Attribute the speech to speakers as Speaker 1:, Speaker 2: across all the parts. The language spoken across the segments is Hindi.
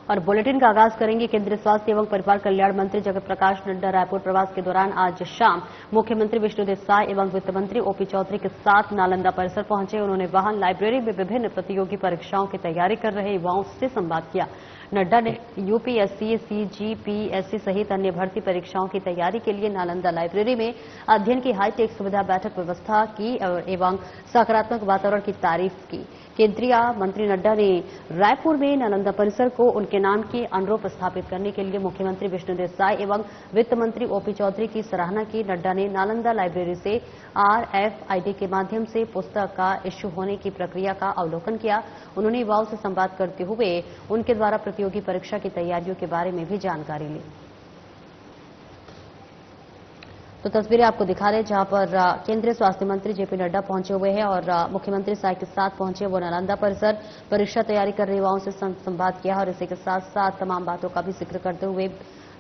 Speaker 1: और बुलेटिन का आगाज करेंगे। केंद्रीय स्वास्थ्य एवं परिवार कल्याण मंत्री जगत प्रकाश नड्डा रायपुर प्रवास के दौरान आज शाम मुख्यमंत्री विष्णुदेव साय एवं वित्त मंत्री ओपी चौधरी के साथ नालंदा परिसर पहुंचे। उन्होंने वहां लाइब्रेरी में विभिन्न प्रतियोगी परीक्षाओं की तैयारी कर रहे युवाओं से संवाद किया। नड्डा ने यूपीएससी, सीजीपीएससी सहित अन्य भर्ती परीक्षाओं की तैयारी के लिए नालंदा लाइब्रेरी में अध्ययन की हाईटेक सुविधा बैठक व्यवस्था की एवं सकारात्मक वातावरण की तारीफ की। केंद्रीय मंत्री नड्डा ने रायपुर में नालंदा परिसर को उनके नाम के अनुरूप स्थापित करने के लिए मुख्यमंत्री विष्णुदेव साय एवं वित्त मंत्री ओपी चौधरी की सराहना की। नड्डा ने नालंदा लाइब्रेरी से RFID के माध्यम से पुस्तक का इश्यू होने की प्रक्रिया का अवलोकन किया। उन्होंने युवाओं से संवाद करते हुए उनके द्वारा प्रतियोगी परीक्षा की तैयारियों के बारे में भी जानकारी ली। तो तस्वीरें आपको दिखा रहे जहां पर केंद्रीय स्वास्थ्य मंत्री जेपी नड्डा पहुंचे हुए हैं और मुख्यमंत्री साय के साथ पहुंचे वो नालंदा परिसर परीक्षा तैयारी कर रहे युवाओं से संवाद किया और इसी के साथ साथ तमाम बातों का भी जिक्र करते हुए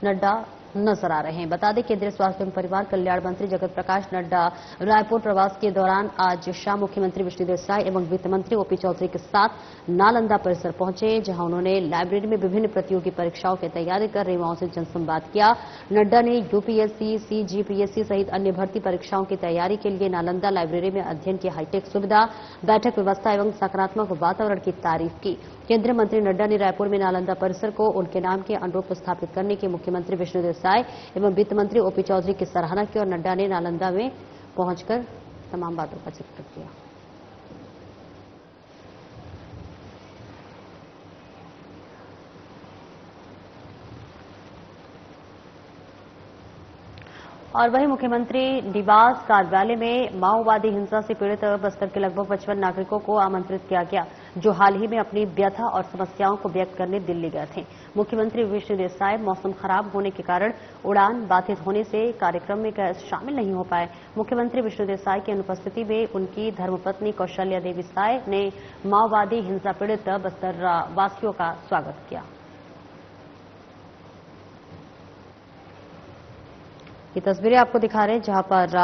Speaker 1: नड्डा नजर आ रहे हैं। बता दें केंद्रीय स्वास्थ्य एवं परिवार कल्याण मंत्री जगत प्रकाश नड्डा रायपुर प्रवास के दौरान आज शाम मुख्यमंत्री विष्णुदेव साय एवं वित्त मंत्री ओपी चौधरी के साथ नालंदा परिसर पहुंचे, जहां उन्होंने लाइब्रेरी में विभिन्न प्रतियोगी परीक्षाओं की तैयारी कर रहे युवाओं से जनसंवाद किया। नड्डा ने यूपीएससी, सीजीपीएससी सहित अन्य भर्ती परीक्षाओं की तैयारी के लिए नालंदा लाइब्रेरी में अध्ययन की हाईटेक सुविधा, बैठक व्यवस्था एवं सकारात्मक वातावरण की तारीफ की। केंद्रीय मंत्री नड्डा ने रायपुर में नालंदा परिसर को उनके नाम के अनुरूप स्थापित करने के मुख्यमंत्री विष्णुदेव साय एवं वित्त मंत्री ओपी चौधरी की सराहना की और नड्डा ने नालंदा में पहुंचकर तमाम बातों का जिक्र किया। और वहीं मुख्यमंत्री निवास कार्यालय में माओवादी हिंसा से पीड़ित बस्तर के लगभग 55 नागरिकों को आमंत्रित किया गया, जो हाल ही में अपनी व्यथा और समस्याओं को व्यक्त करने दिल्ली गए थे। मुख्यमंत्री विष्णुदेव साय मौसम खराब होने के कारण उड़ान बाधित होने से कार्यक्रम में शामिल नहीं हो पाए। मुख्यमंत्री विष्णुदेव साय की अनुपस्थिति में उनकी धर्मपत्नी कौशल्या देवी साय ने माओवादी हिंसा पीड़ित बस्तर वासियों का स्वागत किया। ये तस्वीरें आपको दिखा रहे हैं जहां पर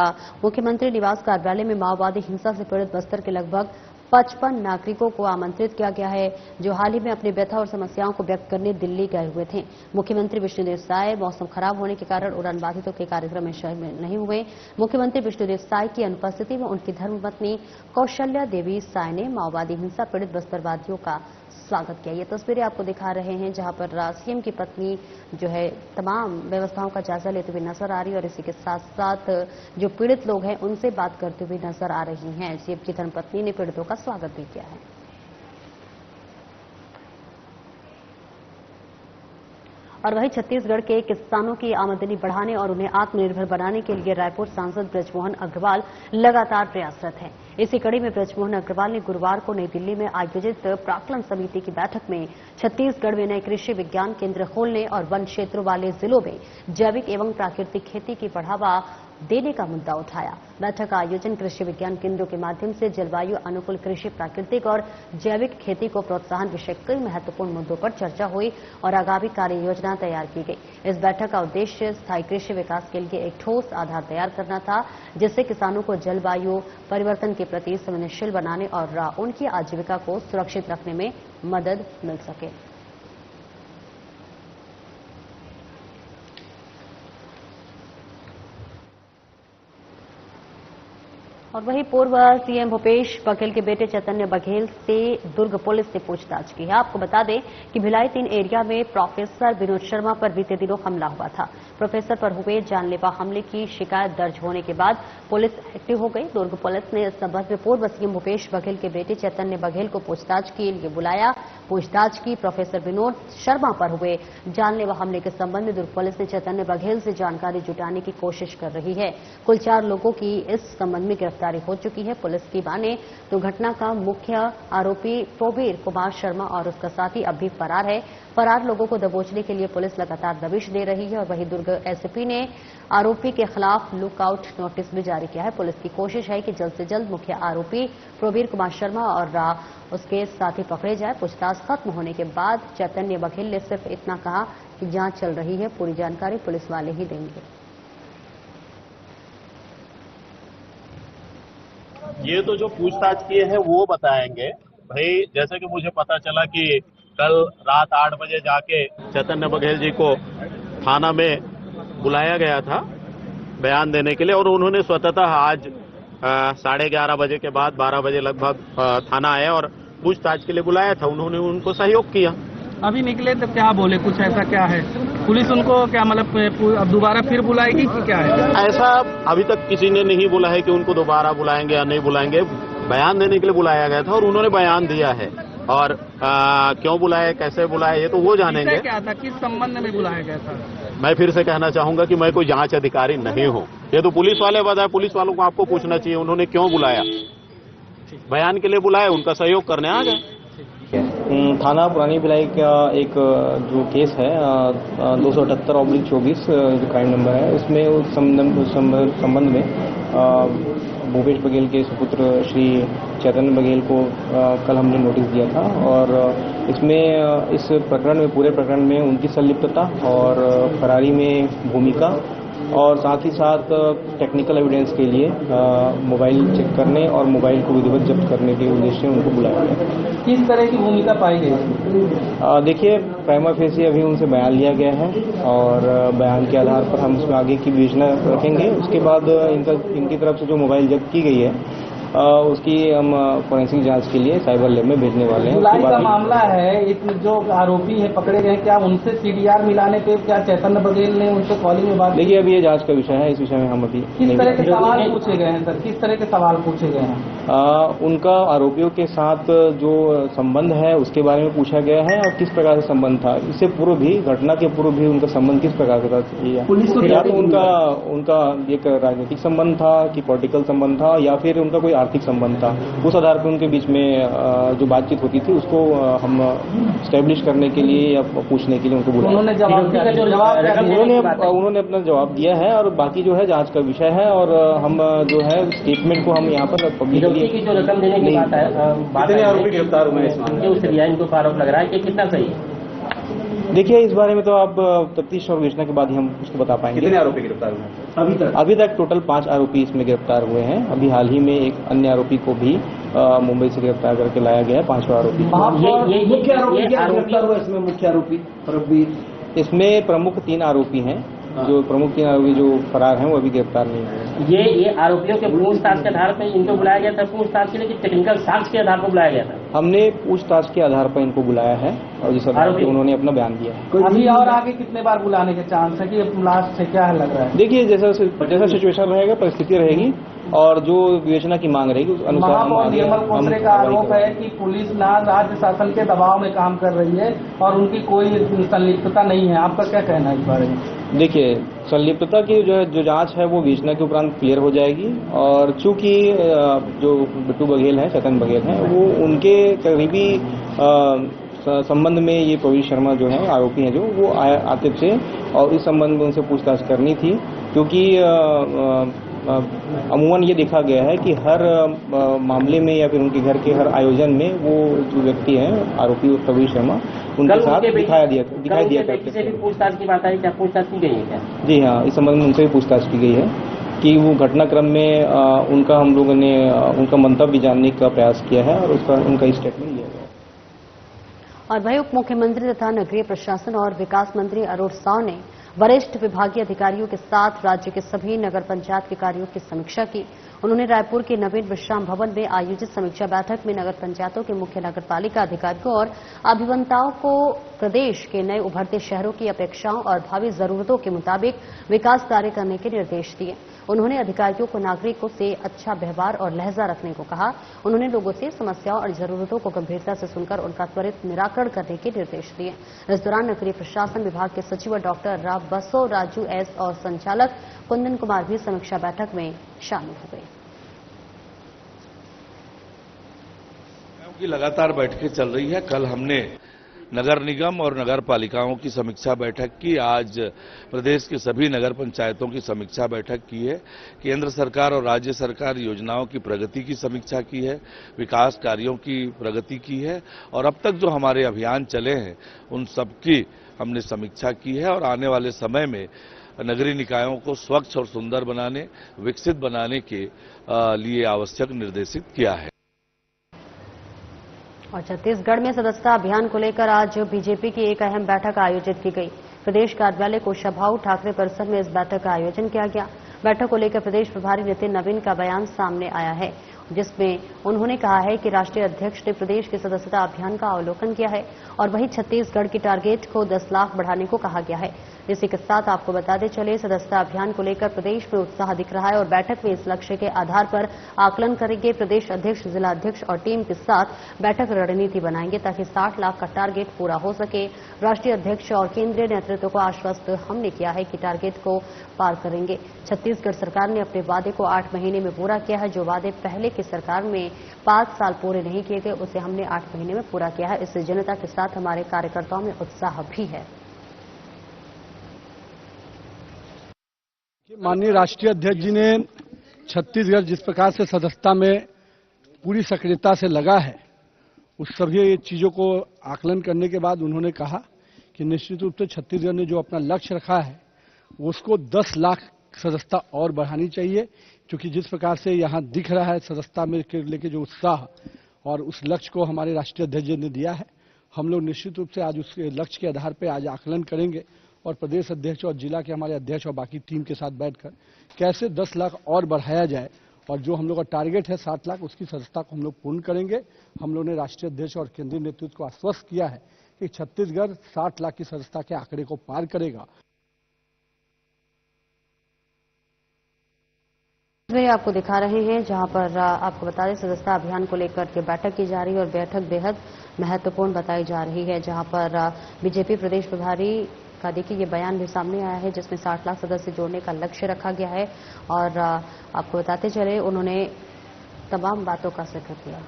Speaker 1: मुख्यमंत्री निवास कार्यालय में माओवादी हिंसा से पीड़ित बस्तर के लगभग 55 नागरिकों को आमंत्रित किया गया है, जो हाल ही में अपनी व्यथा और समस्याओं को व्यक्त करने दिल्ली गए हुए थे। मुख्यमंत्री विष्णुदेव साय मौसम खराब होने के कारण उड़ान बाधितों के कार्यक्रम में शामिल नहीं हुए। मुख्यमंत्री विष्णुदेव साय की अनुपस्थिति में उनकी धर्मपत्नी कौशल्या देवी साय ने माओवादी हिंसा पीड़ित बस्तरवासियों का स्वागत किया। ये तस्वीरें आपको दिखा रहे हैं जहां पर सीएम की पत्नी जो है तमाम व्यवस्थाओं का जायजा लेते हुए नजर आ रही है और इसी के साथ साथ जो पीड़ित लोग हैं उनसे बात करते हुए नजर आ रही हैं। सीएम की धर्मपत्नी ने पीड़ितों का स्वागत भी किया है। और वहीं छत्तीसगढ़ के किसानों की आमदनी बढ़ाने और उन्हें आत्मनिर्भर बनाने के लिए रायपुर सांसद बृजमोहन अग्रवाल लगातार प्रयासरत हैं। इसी कड़ी में बृजमोहन अग्रवाल ने गुरुवार को नई दिल्ली में आयोजित प्राक्कलन समिति की बैठक में छत्तीसगढ़ में नए कृषि विज्ञान केंद्र खोलने और वन क्षेत्रों वाले जिलों में जैविक एवं प्राकृतिक खेती की बढ़ावा देने का मुद्दा उठाया। बैठक का आयोजन कृषि विज्ञान केंद्रों के माध्यम से जलवायु अनुकूल कृषि, प्राकृतिक और जैविक खेती को प्रोत्साहन विषय कई महत्वपूर्ण मुद्दों पर चर्चा हुई और आगामी कार्य योजना तैयार की गई। इस बैठक का उद्देश्य स्थायी कृषि विकास के लिए एक ठोस आधार तैयार करना था, जिससे किसानों को जलवायु परिवर्तन के प्रति संवेदनशील बनाने और उनकी आजीविका को सुरक्षित रखने में मदद मिल सके। और वहीं पूर्व सीएम भूपेश बघेल के बेटे चैतन्य बघेल से दुर्ग पुलिस ने पूछताछ की है। आपको बता दें कि भिलाई 3 एरिया में प्रोफेसर विनोद शर्मा पर बीते दिनों हमला हुआ था। प्रोफेसर पर हुए जानलेवा हमले की शिकायत दर्ज होने के बाद पुलिस एक्टिव हो गई। दुर्ग पुलिस ने इस संबंध में पूर्व सीएम भूपेश बघेल के बेटे चैतन्य बघेल को पूछताछ के लिए बुलाया। पूछताछ की प्रोफेसर विनोद शर्मा पर हुए जानलेवा हमले के संबंध में दुर्ग पुलिस ने चैतन्य बघेल से जानकारी जुटाने की कोशिश कर रही है। कुल 4 लोगों की इस संबंध में गिरफ्तारी हो चुकी है। पुलिस की माने तो घटना का मुख्य आरोपी प्रवीर कुमार शर्मा और उसका साथी अब भी फरार है। फरार लोगों को दबोचने के लिए पुलिस लगातार दबिश दे रही है और वहीं दुर्ग एसपी ने आरोपी के खिलाफ लुकआउट नोटिस भी जारी किया है। पुलिस की कोशिश है कि जल्द से जल्द मुख्य आरोपी प्रवीर कुमार शर्मा और उसके साथी पकड़े जाए। पूछताछ खत्म होने के बाद चैतन्य बघेल ने सिर्फ इतना कहा कि जांच चल रही है, पूरी जानकारी पुलिस वाले ही देंगे।
Speaker 2: ये तो जो पूछताछ किए हैं वो बताएंगे। भाई जैसे कि मुझे पता चला कि कल रात 8 बजे जाके चैतन्य बघेल जी को थाना में बुलाया गया था बयान देने के लिए, और उन्होंने स्वतः आज 11:30 बजे के बाद 12 बजे लगभग थाना आए और पूछताछ के लिए बुलाया था। उन्होंने उनको सहयोग किया।
Speaker 3: अभी निकले तो क्या बोले, कुछ ऐसा क्या है? पुलिस उनको क्या मतलब अब दोबारा फिर बुलाएगी कि क्या है?
Speaker 2: ऐसा अभी तक किसी ने नहीं बोला है कि उनको दोबारा बुलाएंगे या नहीं बुलाएंगे। बयान देने के लिए बुलाया गया था और उन्होंने बयान दिया है, और क्यों बुलाए, कैसे बुलाए, ये तो वो जानेंगे।
Speaker 3: क्या था, किस संबंध में बुलाया गया था?
Speaker 2: मैं फिर से कहना चाहूंगा कि मैं कोई जांच अधिकारी नहीं हूं। ये तो पुलिस वाले बताए, पुलिस वालों को आपको पूछना चाहिए उन्होंने क्यों बुलाया। बयान के लिए बुलाया, उनका सहयोग करने आ गए।
Speaker 4: थाना पुरानी भिलाई का एक जो केस है 278/24 जो क्राइम नंबर है, उसमें उस संबंध में भूपेश बघेल के सुपुत्र श्री चैतन्य बघेल को कल हमने नोटिस दिया था, और इसमें इस प्रकरण में, पूरे प्रकरण में उनकी संलिप्तता और फरारी में भूमिका, और साथ ही साथ टेक्निकल एविडेंस के लिए मोबाइल चेक करने और मोबाइल को विधिवत जब्त करने के उद्देश्य से उनको बुलाया गया।
Speaker 3: किस तरह की भूमिका पाई गई?
Speaker 4: देखिए, प्राइमा फेसी अभी उनसे बयान लिया गया है, और बयान के आधार पर हम उसमें आगे की विवेचना रखेंगे। उसके बाद इनकी तरफ से जो मोबाइल जब्त की गई है उसकी हम फोरेंसिक जांच के लिए साइबर लैब में भेजने वाले हैं।
Speaker 3: जुलाई का मामला है, इसमें जो आरोपी है पकड़े गए, क्या उनसे सीडीआर मिलाने पे क्या चैतन्य बघेल ने उनसे कॉलिंग में बात?
Speaker 4: देखिए, अभी ये जांच का विषय है, इस विषय में हम अभी
Speaker 3: किस तरह के सवाल पूछे गए हैं सर? किस तरह के सवाल पूछे गए हैं?
Speaker 4: उनका आरोपियों के साथ जो संबंध है उसके बारे में पूछा गया है, और किस प्रकार से संबंध था, इससे पूर्व भी, घटना के पूर्व भी उनका संबंध किस प्रकार से था। या तो उनका एक राजनीतिक संबंध था कि पॉलिटिकल संबंध था, या फिर उनका कोई आर्थिक संबंध था। उस आधार पर उनके बीच में जो बातचीत होती थी उसको हम स्टैब्लिश करने के लिए या पूछने के लिए उनको बुलाया। उन्होंने अपना जवाब दिया है, और बाकी जो है जांच का विषय है, और हम जो है स्टेटमेंट को हम यहाँ पर पब्लिकली
Speaker 5: की जो रकम देने की बात है,
Speaker 4: कितने आरोपी गिरफ्तार हुए हैं
Speaker 5: उस रियायन को आरोप लग रहा है कि कितना सही है?
Speaker 4: देखिए, इस बारे में तो आप तफ्तीश और विवेचना के बाद ही हम उसको बता पाएंगे।
Speaker 6: कितने आरोपी गिरफ्तार हुए
Speaker 4: अभी तक टोटल 5 आरोपी इसमें गिरफ्तार हुए हैं। अभी हाल ही में एक अन्य आरोपी को भी मुंबई से गिरफ्तार करके लाया गया है, 5वां आरोपी।
Speaker 6: मुख्य आरोपी गिरफ्तार हुआ इसमें? मुख्य आरोपी
Speaker 4: इसमें प्रमुख 3 आरोपी हैं। जो प्रमुख 3 आरोपी जो फरार हैं वो अभी गिरफ्तार नहीं हुए।
Speaker 5: ये आरोपियों के पूछताछ के आधार पर इनको बुलाया गया था पूछताछ के लिए, कि टेक्निकल साक्ष्य के आधार पर बुलाया गया था?
Speaker 4: हमने पूछताछ के आधार पर इनको बुलाया है, और जिस आधार पर उन्होंने अपना बयान दिया है।
Speaker 3: अभी और आगे कितने बार बुलाने के चांस है कि लास्ट से क्या लग रहा है?
Speaker 4: देखिए, जैसा सिचुएशन रहेगा, परिस्थिति रहेगी, और जो विवेचना की मांग रहेगी उस अनुसार
Speaker 3: महापौर निर्मल खोसले का आरोप है कि पुलिस ना राज्य शासन के दबाव में काम कर रही है और उनकी कोई संलिप्तता नहीं है। आपका क्या कहना है इस बारे में?
Speaker 4: देखिए, संलिप्तता की जो जांच है वो विवेचना के उपरांत क्लियर हो जाएगी, और चूंकि जो बिट्टू बघेल है, चैतन्य बघेल है, वो उनके करीबी संबंध में ये प्रवीण शर्मा जो है आरोपी हैं, जो वो आते थे, और इस संबंध में उनसे पूछताछ करनी थी, क्योंकि अमूमन ये देखा गया है कि हर मामले में या फिर उनके घर के हर आयोजन में वो जो व्यक्ति हैं आरोपी प्रवीण शर्मा, उनके साथ दिखाई दिया करते थे।
Speaker 5: पूछताछ की बात आई, क्या पूछताछ की गई है क्या?
Speaker 4: जी हाँ, इस संबंध में उनसे भी पूछताछ की गई है कि वो घटनाक्रम में उनका हम लोगों ने उनका मंतव्य जानने का प्रयास किया है, और उसका उनका स्टेटमेंट लिया गया।
Speaker 1: और वहीं उप मुख्यमंत्री तथा नगरीय प्रशासन और विकास मंत्री अरुण साव ने वरिष्ठ विभागीय अधिकारियों के साथ राज्य के सभी नगर पंचायत के कार्यों की समीक्षा की। उन्होंने रायपुर के नवीन विश्राम भवन में आयोजित समीक्षा बैठक में नगर पंचायतों के मुख्य नगरपालिका अधिकारियों और अभियंताओं को प्रदेश के नए उभरते शहरों की अपेक्षाओं और भावी जरूरतों के मुताबिक विकास कार्य करने के निर्देश दिए। उन्होंने अधिकारियों को नागरिकों से अच्छा व्यवहार और लहजा रखने को कहा। उन्होंने लोगों से समस्याओं और जरूरतों को गंभीरता से सुनकर उनका त्वरित निराकरण करने के निर्देश दिए। इस दौरान नगरीय प्रशासन विभाग के सचिव डॉक्टर राव बसो राजू एस और संचालक कुंदन कुमार भी समीक्षा बैठक में शामिल हो गए।
Speaker 7: की लगातार बैठकें चल रही है। कल हमने नगर निगम और नगर पालिकाओं की समीक्षा बैठक की। आज प्रदेश के सभी नगर पंचायतों की समीक्षा बैठक की है। केंद्र सरकार और राज्य सरकार योजनाओं की प्रगति की समीक्षा की है, विकास कार्यों की प्रगति की है, और अब तक जो हमारे अभियान चले हैं उन सबकी हमने समीक्षा की है, और आने वाले समय में नगरीय निकायों को स्वच्छ और सुंदर बनाने, विकसित बनाने के लिए आवश्यक निर्देशित किया है।
Speaker 1: और छत्तीसगढ़ में सदस्यता अभियान को लेकर आज बीजेपी की एक अहम बैठक आयोजित की गई। प्रदेश कार्यालय कुशाभाऊ ठाकरे परिसर में इस बैठक का आयोजन किया गया। बैठक को लेकर प्रदेश प्रभारी नितिन नवीन का बयान सामने आया है, जिसमें उन्होंने कहा है कि राष्ट्रीय अध्यक्ष ने प्रदेश के सदस्यता अभियान का अवलोकन किया है और वहीं छत्तीसगढ़ की टारगेट को 10 लाख बढ़ाने को कहा गया है। इसी के साथ आपको बताते चले, सदस्यता अभियान को लेकर प्रदेश में उत्साह दिख रहा है और बैठक में इस लक्ष्य के आधार पर आकलन करेंगे। प्रदेश अध्यक्ष, जिला अध्यक्ष और टीम के साथ बैठक रणनीति बनाएंगे ताकि 60 लाख का टारगेट पूरा हो सके। राष्ट्रीय अध्यक्ष और केंद्रीय नेतृत्व को आश्वस्त हमने किया है कि टारगेट को पार करेंगे। छत्तीसगढ़ सरकार ने अपने वादे को 8 महीने में पूरा किया है। जो वादे पहले की सरकार में 5 साल पूरे नहीं किए गए, उसे हमने 8 महीने में पूरा किया है। इससे जनता के साथ हमारे कार्यकर्ताओं में उत्साह भी है।
Speaker 8: माननीय राष्ट्रीय अध्यक्ष जी ने छत्तीसगढ़ जिस प्रकार से सदस्यता में पूरी सक्रियता से लगा है, उस सभी चीजों को आकलन करने के बाद उन्होंने कहा कि निश्चित रूप से छत्तीसगढ़ ने जो अपना लक्ष्य रखा है उसको 10 लाख सदस्यता और बढ़ानी चाहिए, क्योंकि जिस प्रकार से यहाँ दिख रहा है सदस्यता में लेके जो उत्साह और उस लक्ष्य को हमारे राष्ट्रीय अध्यक्ष जी ने दिया है, हम लोग निश्चित रूप से आज उसके लक्ष्य के आधार पर आज आकलन करेंगे और प्रदेश अध्यक्ष और जिला के हमारे अध्यक्ष और बाकी टीम के साथ बैठकर कैसे 10 लाख और बढ़ाया जाए और जो हम लोग का टारगेट है 60 लाख, उसकी सदस्यता को हम लोग पूर्ण करेंगे। हम लोगों ने राष्ट्रीय अध्यक्ष और केंद्रीय नेतृत्व को आश्वस्त किया है कि छत्तीसगढ़ 60 लाख की सदस्यता के आंकड़े को पार करेगा।
Speaker 1: आपको दिखा रहे हैं जहां पर आपको बता दें सदस्यता अभियान को लेकर के बैठक की जा रही है और बैठक बेहद महत्वपूर्ण बताई जा रही है, जहां पर बीजेपी प्रदेश प्रभारी का देखिए ये बयान भी सामने आया है जिसमें 60 लाख सदस्य जोड़ने का लक्ष्य रखा गया है और आपको बताते चले उन्होंने तमाम बातों का जिक्र किया।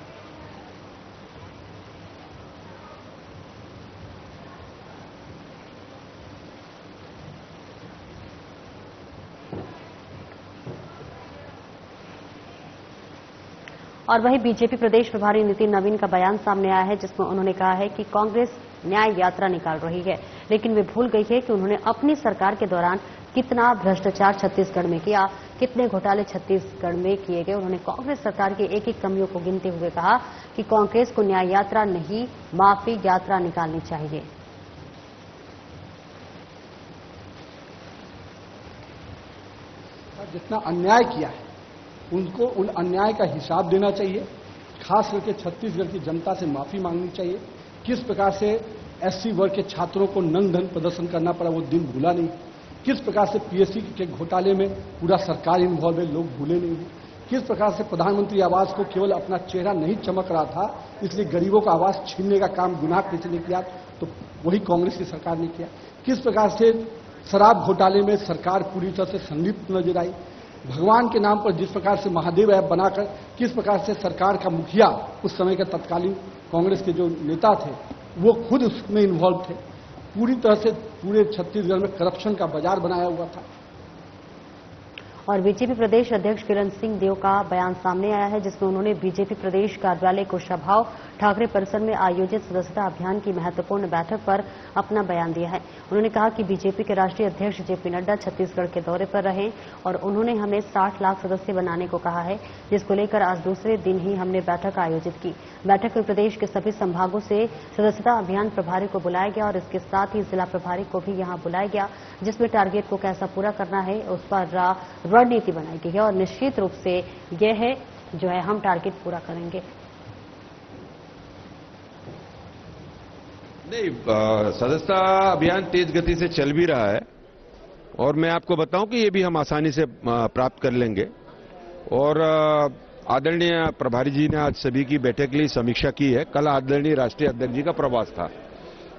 Speaker 1: और वहीं बीजेपी प्रदेश प्रभारी नितिन नवीन का बयान सामने आया है जिसमें उन्होंने कहा है कि कांग्रेस न्याय यात्रा निकाल रही है, लेकिन वे भूल गई है कि उन्होंने अपनी सरकार के दौरान कितना भ्रष्टाचार छत्तीसगढ़ में किया, कितने घोटाले छत्तीसगढ़ में किए गए। उन्होंने कांग्रेस सरकार की एक एक कमियों को गिनते हुए कहा कि कांग्रेस को न्याय यात्रा नहीं, माफी यात्रा निकालनी चाहिए।
Speaker 8: जितना अन्याय किया है उनको उन अन्याय का हिसाब देना चाहिए, खास करके छत्तीसगढ़ की जनता से माफी मांगनी चाहिए। किस प्रकार से एससी वर्ग के छात्रों को नंग धन प्रदर्शन करना पड़ा वो दिन भूला नहीं, किस प्रकार से पीएससी के घोटाले में पूरा सरकार इन्वॉल्व है, लोग भूले नहीं हैं, किस प्रकार से प्रधानमंत्री आवास को केवल अपना चेहरा नहीं चमक रहा था इसलिए गरीबों का आवास छीनने का काम गुनाह किसी ने किया तो वही कांग्रेस की सरकार ने किया, किस प्रकार से शराब घोटाले में सरकार पूरी तरह से संलिप्त नजर आई, भगवान के नाम पर जिस प्रकार से महादेव ऐप बनाकर किस प्रकार से सरकार का मुखिया उस समय के तत्कालीन कांग्रेस के जो नेता थे वो खुद उसमें इन्वॉल्व थे, पूरी तरह से पूरे छत्तीसगढ़ में करप्शन का बाजार बनाया हुआ था।
Speaker 1: और बीजेपी प्रदेश अध्यक्ष किरण सिंह देव का बयान सामने आया है जिसमें उन्होंने बीजेपी प्रदेश कार्यालय कुशाभाऊ ठाकरे परिसर में आयोजित सदस्यता अभियान की महत्वपूर्ण बैठक पर अपना बयान दिया है। उन्होंने कहा कि बीजेपी के राष्ट्रीय अध्यक्ष जेपी नड्डा छत्तीसगढ़ के दौरे पर रहे और उन्होंने हमें 60 लाख सदस्य बनाने को कहा है, जिसको लेकर आज दूसरे दिन ही हमने बैठक आयोजित की। बैठक में प्रदेश के सभी संभागों से सदस्यता अभियान प्रभारी को बुलाया गया और इसके साथ ही जिला प्रभारी को भी यहां बुलाया गया, जिसमें टारगेट को कैसा पूरा करना है उस पर रणनीति बनाई गई है और निश्चित रूप से यह है जो है हम टारगेट पूरा करेंगे।
Speaker 9: नहीं, सदस्यता अभियान तेज गति से चल भी रहा है और मैं आपको बताऊं कि ये भी हम आसानी से प्राप्त कर लेंगे। और आदरणीय प्रभारी जी ने आज सभी की बैठक के लिए समीक्षा की है। कल आदरणीय राष्ट्रीय अध्यक्ष जी का प्रवास था,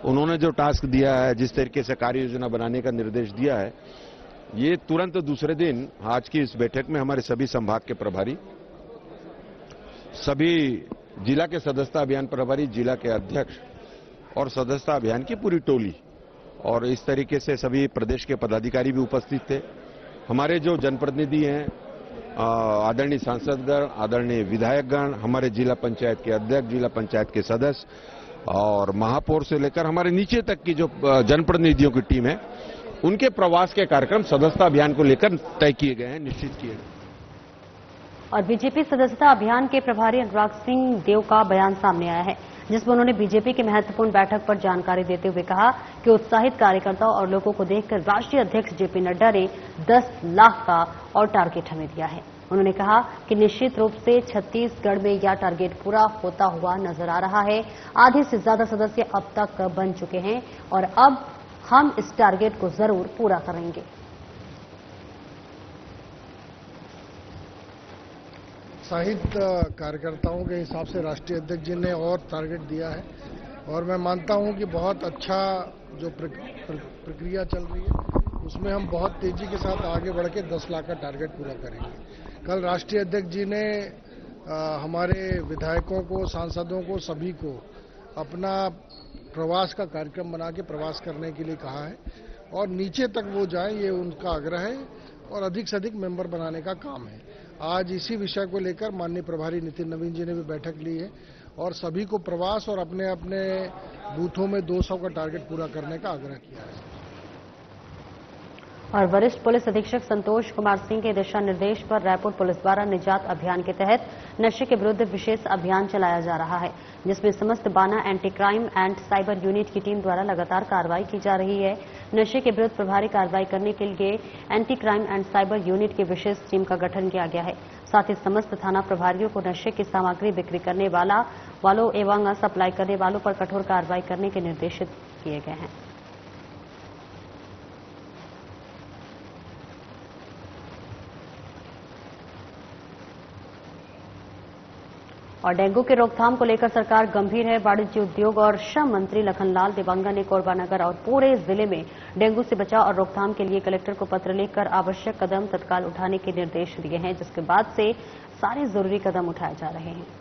Speaker 9: उन्होंने जो टास्क दिया है, जिस तरीके से कार्य योजना बनाने का निर्देश दिया है, ये तुरंत दूसरे दिन आज की इस बैठक में हमारे सभी संभाग के प्रभारी, सभी जिला के सदस्यता अभियान प्रभारी, जिला के अध्यक्ष और सदस्यता अभियान की पूरी टोली और इस तरीके से सभी प्रदेश के पदाधिकारी भी उपस्थित थे। हमारे जो जनप्रतिनिधि हैं, आदरणीय सांसदगण, आदरणीय विधायकगण, हमारे जिला पंचायत के अध्यक्ष, जिला पंचायत के सदस्य और महापौर से लेकर हमारे नीचे तक की जो जनप्रतिनिधियों की टीम है, उनके प्रवास के कार्यक्रम सदस्यता अभियान को लेकर तय किए गए हैं, निश्चित किए गए।
Speaker 1: और बीजेपी सदस्यता अभियान के प्रभारी अनुराग सिंह देव का बयान सामने आया है, जिसमें उन्होंने बीजेपी की महत्वपूर्ण बैठक पर जानकारी देते हुए कहा कि उत्साहित कार्यकर्ताओं और लोगों को देखकर राष्ट्रीय अध्यक्ष जेपी नड्डा ने 10 लाख का और टारगेट हमें दिया है। उन्होंने कहा कि निश्चित रूप से छत्तीसगढ़ में यह टारगेट पूरा होता हुआ नजर आ रहा है। आधे से ज्यादा सदस्य अब तक बन चुके हैं और अब हम इस टारगेट को जरूर पूरा करेंगे।
Speaker 10: उत्साहित कार्यकर्ताओं के हिसाब से राष्ट्रीय अध्यक्ष जी ने और टारगेट दिया है और मैं मानता हूं कि बहुत अच्छा जो प्रक्रिया चल रही है उसमें हम बहुत तेजी के साथ आगे बढ़ के 10 लाख का टारगेट पूरा करेंगे। कल राष्ट्रीय अध्यक्ष जी ने हमारे विधायकों को, सांसदों को, सभी को अपना प्रवास का कार्यक्रम बना के प्रवास करने के लिए कहा है और नीचे तक वो जाएं, ये उनका आग्रह है और अधिक से अधिक मेंबर बनाने का काम है। आज इसी विषय को लेकर माननीय प्रभारी नितिन नवीन जी ने भी बैठक ली है और सभी को प्रवास और अपने अपने बूथों में 200 का टारगेट पूरा करने का आग्रह किया है।
Speaker 1: और वरिष्ठ पुलिस अधीक्षक संतोष कुमार सिंह के दिशा निर्देश पर रायपुर पुलिस द्वारा निजात अभियान के तहत नशे के विरुद्ध विशेष अभियान चलाया जा रहा है, जिसमें समस्त बाना anti crime and cyber unit की टीम द्वारा लगातार कार्रवाई की जा रही है। नशे के विरुद्ध प्रभावी कार्रवाई करने के लिए anti crime and cyber unit की विशेष टीम का गठन किया गया है। साथ ही समस्त थाना प्रभारियों को नशे की सामग्री बिक्री करने वालों एवं सप्लाई करने वालों पर कठोर कार्रवाई करने के निर्देशित किए गए हैं। और डेंगू के रोकथाम को लेकर सरकार गंभीर है। वाणिज्य, उद्योग और श्रम मंत्री लखनलाल देवांगन ने कोरबा नगर और पूरे जिले में डेंगू से बचाव और रोकथाम के लिए कलेक्टर को पत्र लिखकर आवश्यक कदम तत्काल उठाने के निर्देश दिए हैं, जिसके बाद से सारे जरूरी कदम उठाए जा रहे हैं।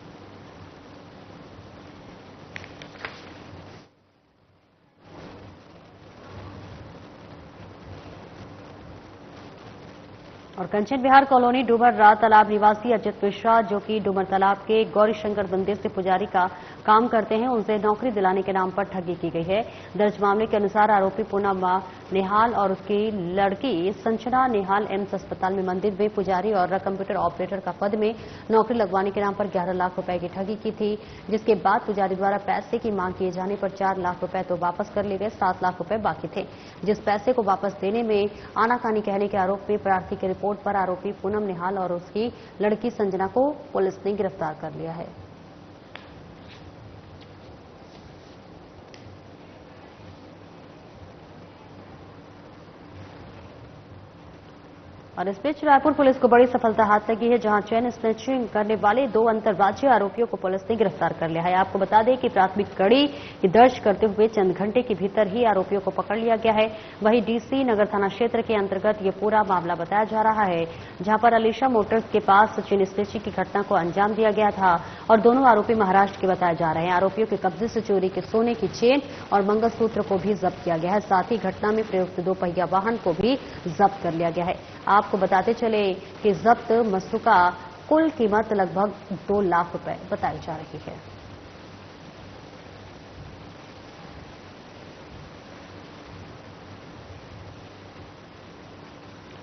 Speaker 1: और कंचन विहार कॉलोनी डूमर रात तालाब निवासी अजित मिश्रा, जो कि डूमर तालाब के गौरीशंकर मंदिर से पुजारी का काम करते हैं, उनसे नौकरी दिलाने के नाम पर ठगी की गई है। दर्ज मामले के अनुसार आरोपी पूनम निहाल और उसकी लड़की संजना निहाल एम्स अस्पताल में मंदिर में पुजारी और कंप्यूटर ऑपरेटर का पद में नौकरी लगवाने के नाम पर 11 लाख रुपए की ठगी की थी, जिसके बाद पुजारी द्वारा पैसे की मांग किए जाने पर 4 लाख रुपए तो वापस कर लिए गए, 7 लाख रुपए बाकी थे, जिस पैसे को वापस देने में आनाकानी कहने के आरोप में प्रार्थी की रिपोर्ट पर आरोपी पूनम निहाल और उसकी लड़की संजना को पुलिस ने गिरफ्तार कर लिया है। और इस बीच रायपुर पुलिस को बड़ी सफलता हाथ लगी है, जहां चेन स्नैचिंग करने वाले 2 अंतर्राज्यीय आरोपियों को पुलिस ने गिरफ्तार कर लिया है। आपको बता दें कि प्राथमिक कड़ी दर्ज करते हुए चंद घंटे के भीतर ही आरोपियों को पकड़ लिया गया है। वहीं डीसी नगर थाना क्षेत्र के अंतर्गत ये पूरा मामला बताया जा रहा है, जहां पर अलीशा मोटर्स के पास चेन स्नैचिंग की घटना को अंजाम दिया गया था और दोनों आरोपी महाराष्ट्र के बताए जा रहे हैं। आरोपियों के कब्जे से चोरी के सोने की चेन और मंगलसूत्र को भी जब्त किया गया है। साथ ही घटना में प्रयुक्त 2 पहिया वाहन को भी जब्त कर लिया गया है। आपको बताते चले कि जब्त वस्तु का कुल कीमत लगभग 2 लाख रुपए बताई जा रही है।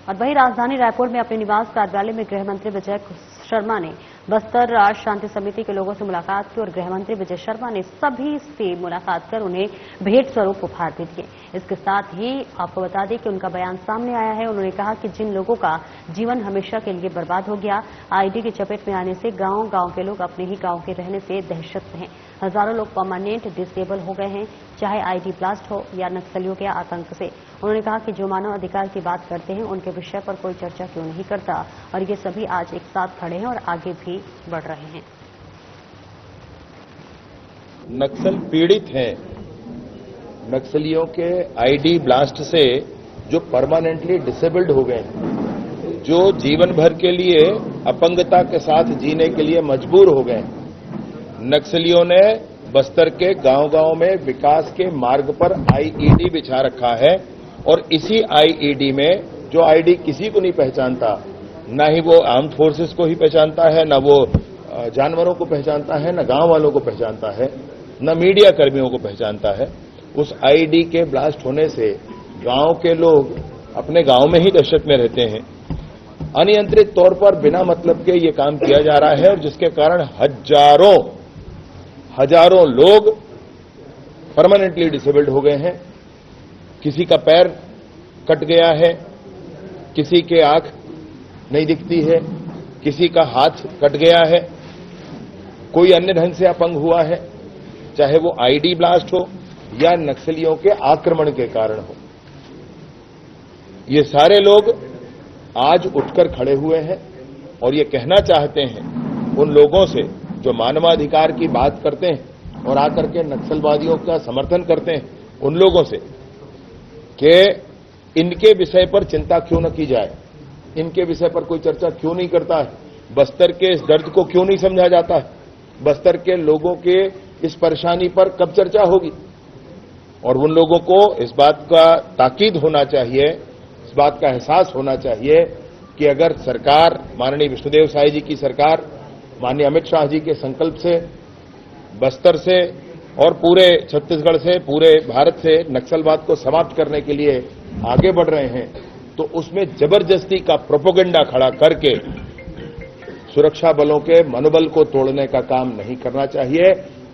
Speaker 1: और वहीं राजधानी रायपुर में अपने निवास कार्यालय में गृह मंत्री विजय शर्मा ने बस्तर शांति समिति के लोगों से मुलाकात की और गृह मंत्री विजय शर्मा ने सभी से मुलाकात कर उन्हें भेंट स्वरूप उपहार भी दिए। इसके साथ ही आपको बता दें कि उनका बयान सामने आया है। उन्होंने कहा कि जिन लोगों का जीवन हमेशा के लिए बर्बाद हो गया, आईडी की चपेट में आने से गांव के लोग अपने ही गांव के रहने से दहशत में हैं। हजारों लोग परमानेंट डिसेबल हो गए हैं, चाहे आईडी ब्लास्ट हो या नक्सलियों के आतंक से। उन्होंने कहा कि जो मानव अधिकार की बात करते हैं, उनके विषय पर कोई चर्चा क्यों नहीं करता, और ये सभी आज एक साथ खड़े हैं और आगे भी बढ़ रहे हैं।
Speaker 11: नक्सल पीड़ित हैं। नक्सलियों के आईडी ब्लास्ट से जो परमानेंटली डिसेबल्ड हो गए हैं, जो जीवन भर के लिए अपंगता के साथ जीने के लिए मजबूर हो गए, नक्सलियों ने बस्तर के गांव-गांव में विकास के मार्ग पर आईईडी बिछा रखा है और इसी आईईडी में जो आईडी किसी को नहीं पहचानता, ना ही वो आर्म्ड फोर्सेस को ही पहचानता है, ना वो जानवरों को पहचानता है, ना गांव वालों को पहचानता है, न मीडिया कर्मियों को पहचानता है। उस आईडी के ब्लास्ट होने से गांव के लोग अपने गांव में ही दहशत में रहते हैं। अनियंत्रित तौर पर बिना मतलब के ये काम किया जा रहा है और जिसके कारण हजारों लोग परमानेंटली डिसेबल्ड हो गए हैं। किसी का पैर कट गया है, किसी के आंख नहीं दिखती है, किसी का हाथ कट गया है, कोई अन्य ढंग से अपंग हुआ है, चाहे वो आईडी ब्लास्ट हो या नक्सलियों के आक्रमण के कारण हो। ये सारे लोग आज उठकर खड़े हुए हैं और ये कहना चाहते हैं उन लोगों से जो मानवाधिकार की बात करते हैं और आकर के नक्सलवादियों का समर्थन करते हैं, उन लोगों से कि इनके विषय पर चिंता क्यों न की जाए, इनके विषय पर कोई चर्चा क्यों नहीं करता है, बस्तर के इस दर्द को क्यों नहीं समझा जाता है, बस्तर के लोगों के इस परेशानी पर कब चर्चा होगी। और उन लोगों को इस बात का ताकीद होना चाहिए, इस बात का एहसास होना चाहिए कि अगर सरकार, माननीय विष्णुदेव साय जी की सरकार, माननीय अमित शाह जी के संकल्प से बस्तर से और पूरे छत्तीसगढ़ से, पूरे भारत से नक्सलवाद को समाप्त करने के लिए आगे बढ़ रहे हैं, तो उसमें जबरदस्ती का प्रोपेगेंडा खड़ा करके सुरक्षा बलों के मनोबल को तोड़ने का काम नहीं करना चाहिए।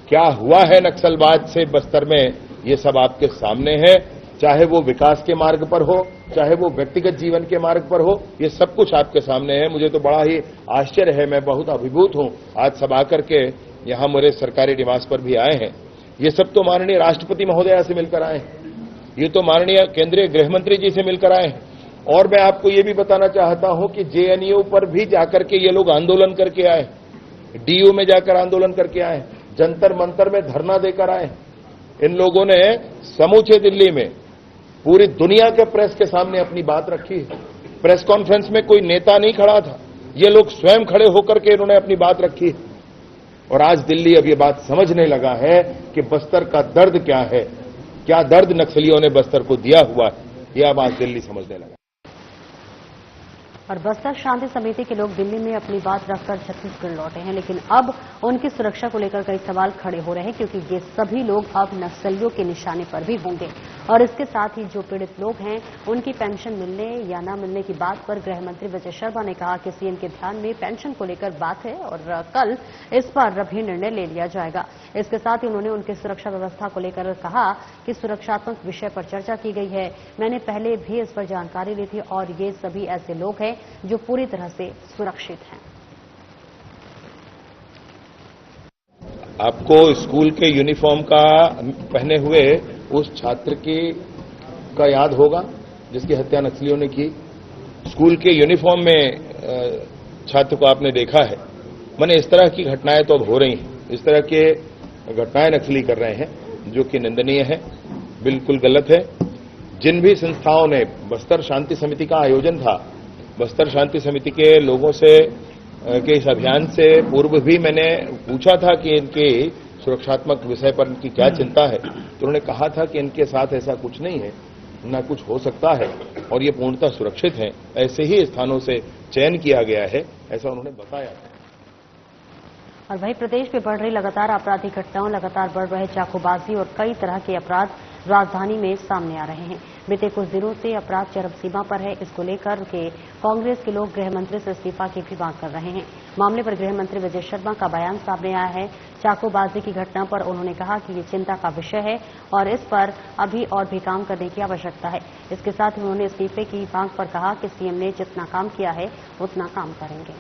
Speaker 11: क्या हुआ है नक्सलवाद से बस्तर में, ये सब आपके सामने है, चाहे वो विकास के मार्ग पर हो, चाहे वो व्यक्तिगत जीवन के मार्ग पर हो, ये सब कुछ आपके सामने है। मुझे तो बड़ा ही आश्चर्य है, मैं बहुत अभिभूत हूं आज सब आकर के यहां मेरे सरकारी निवास पर भी आए हैं। ये सब तो माननीय राष्ट्रपति महोदया से मिलकर आए हैं, ये तो माननीय केंद्रीय गृह मंत्री जी से मिलकर आए हैं। और मैं आपको ये भी बताना चाहता हूं कि जेएनयू पर भी जाकर के ये लोग आंदोलन करके आए, डीयू में जाकर आंदोलन करके आए, जंतर मंतर में धरना देकर आए। इन लोगों ने समूचे दिल्ली में पूरी दुनिया के प्रेस के सामने अपनी बात रखी है। प्रेस कॉन्फ्रेंस में कोई नेता नहीं खड़ा था, ये लोग स्वयं खड़े होकर के इन्होंने अपनी बात रखी है। और आज दिल्ली अब ये बात समझने लगा है कि बस्तर का दर्द क्या है, क्या दर्द नक्सलियों ने बस्तर को दिया हुआ है, यह अब आज दिल्ली समझने लगा।
Speaker 1: और बस्तर शांति समिति के लोग दिल्ली में अपनी बात रखकर छत्तीसगढ़ लौटे हैं, लेकिन अब उनकी सुरक्षा को लेकर कई सवाल खड़े हो रहे हैं, क्योंकि ये सभी लोग अब नक्सलियों के निशाने पर भी होंगे। और इसके साथ ही जो पीड़ित लोग हैं उनकी पेंशन मिलने या न मिलने की बात पर गृह मंत्री विजय शर्मा ने कहा कि सीएम के ध्यान में पेंशन को लेकर बात है और कल इस पर भी निर्णय ले लिया जाएगा। इसके साथ ही उन्होंने उनकी सुरक्षा व्यवस्था को लेकर कहा कि सुरक्षात्मक विषय पर चर्चा की गई है। मैंने पहले भी इस पर जानकारी ली थी और ये सभी ऐसे लोग हैं जो पूरी तरह से सुरक्षित हैं।
Speaker 11: आपको स्कूल के यूनिफॉर्म का पहने हुए उस छात्र का याद होगा जिसकी हत्या नक्सलियों ने की। स्कूल के यूनिफॉर्म में छात्र को आपने देखा है। माने इस तरह की घटनाएं तो अब हो रही हैं, इस तरह के घटनाएं नक्सली कर रहे हैं, जो कि निंदनीय है, बिल्कुल गलत है। जिन भी संस्थाओं ने बस्तर शांति समिति का आयोजन था, बस्तर शांति समिति के लोगों से के इस अभियान से पूर्व भी मैंने पूछा था कि इनके सुरक्षात्मक विषय पर इनकी क्या चिंता है, तो उन्होंने कहा था कि इनके साथ ऐसा कुछ नहीं है, न कुछ हो सकता है और ये पूर्णतः सुरक्षित हैं। ऐसे ही स्थानों से चयन किया गया है, ऐसा उन्होंने बताया था।
Speaker 1: और वहीं प्रदेश में बढ़ रही लगातार आपराधिक घटनाओं, लगातार बढ़ रहे चाकूबाजी और कई तरह के अपराध राजधानी में सामने आ रहे हैं। बीते कुछ दिनों से अपराध चरम सीमा पर है। इसको लेकर के कांग्रेस के लोग गृह मंत्री से इस्तीफा की भी मांग कर रहे हैं। मामले पर गृह मंत्री विजय शर्मा का बयान सामने आया है। चाकूबाजी की घटना पर उन्होंने कहा कि ये चिंता का विषय है और इस पर अभी और भी काम करने की आवश्यकता है। इसके साथ ही उन्होंने इस्तीफे की मांग पर कहा कि सीएम ने जितना काम किया है उतना काम करेंगे।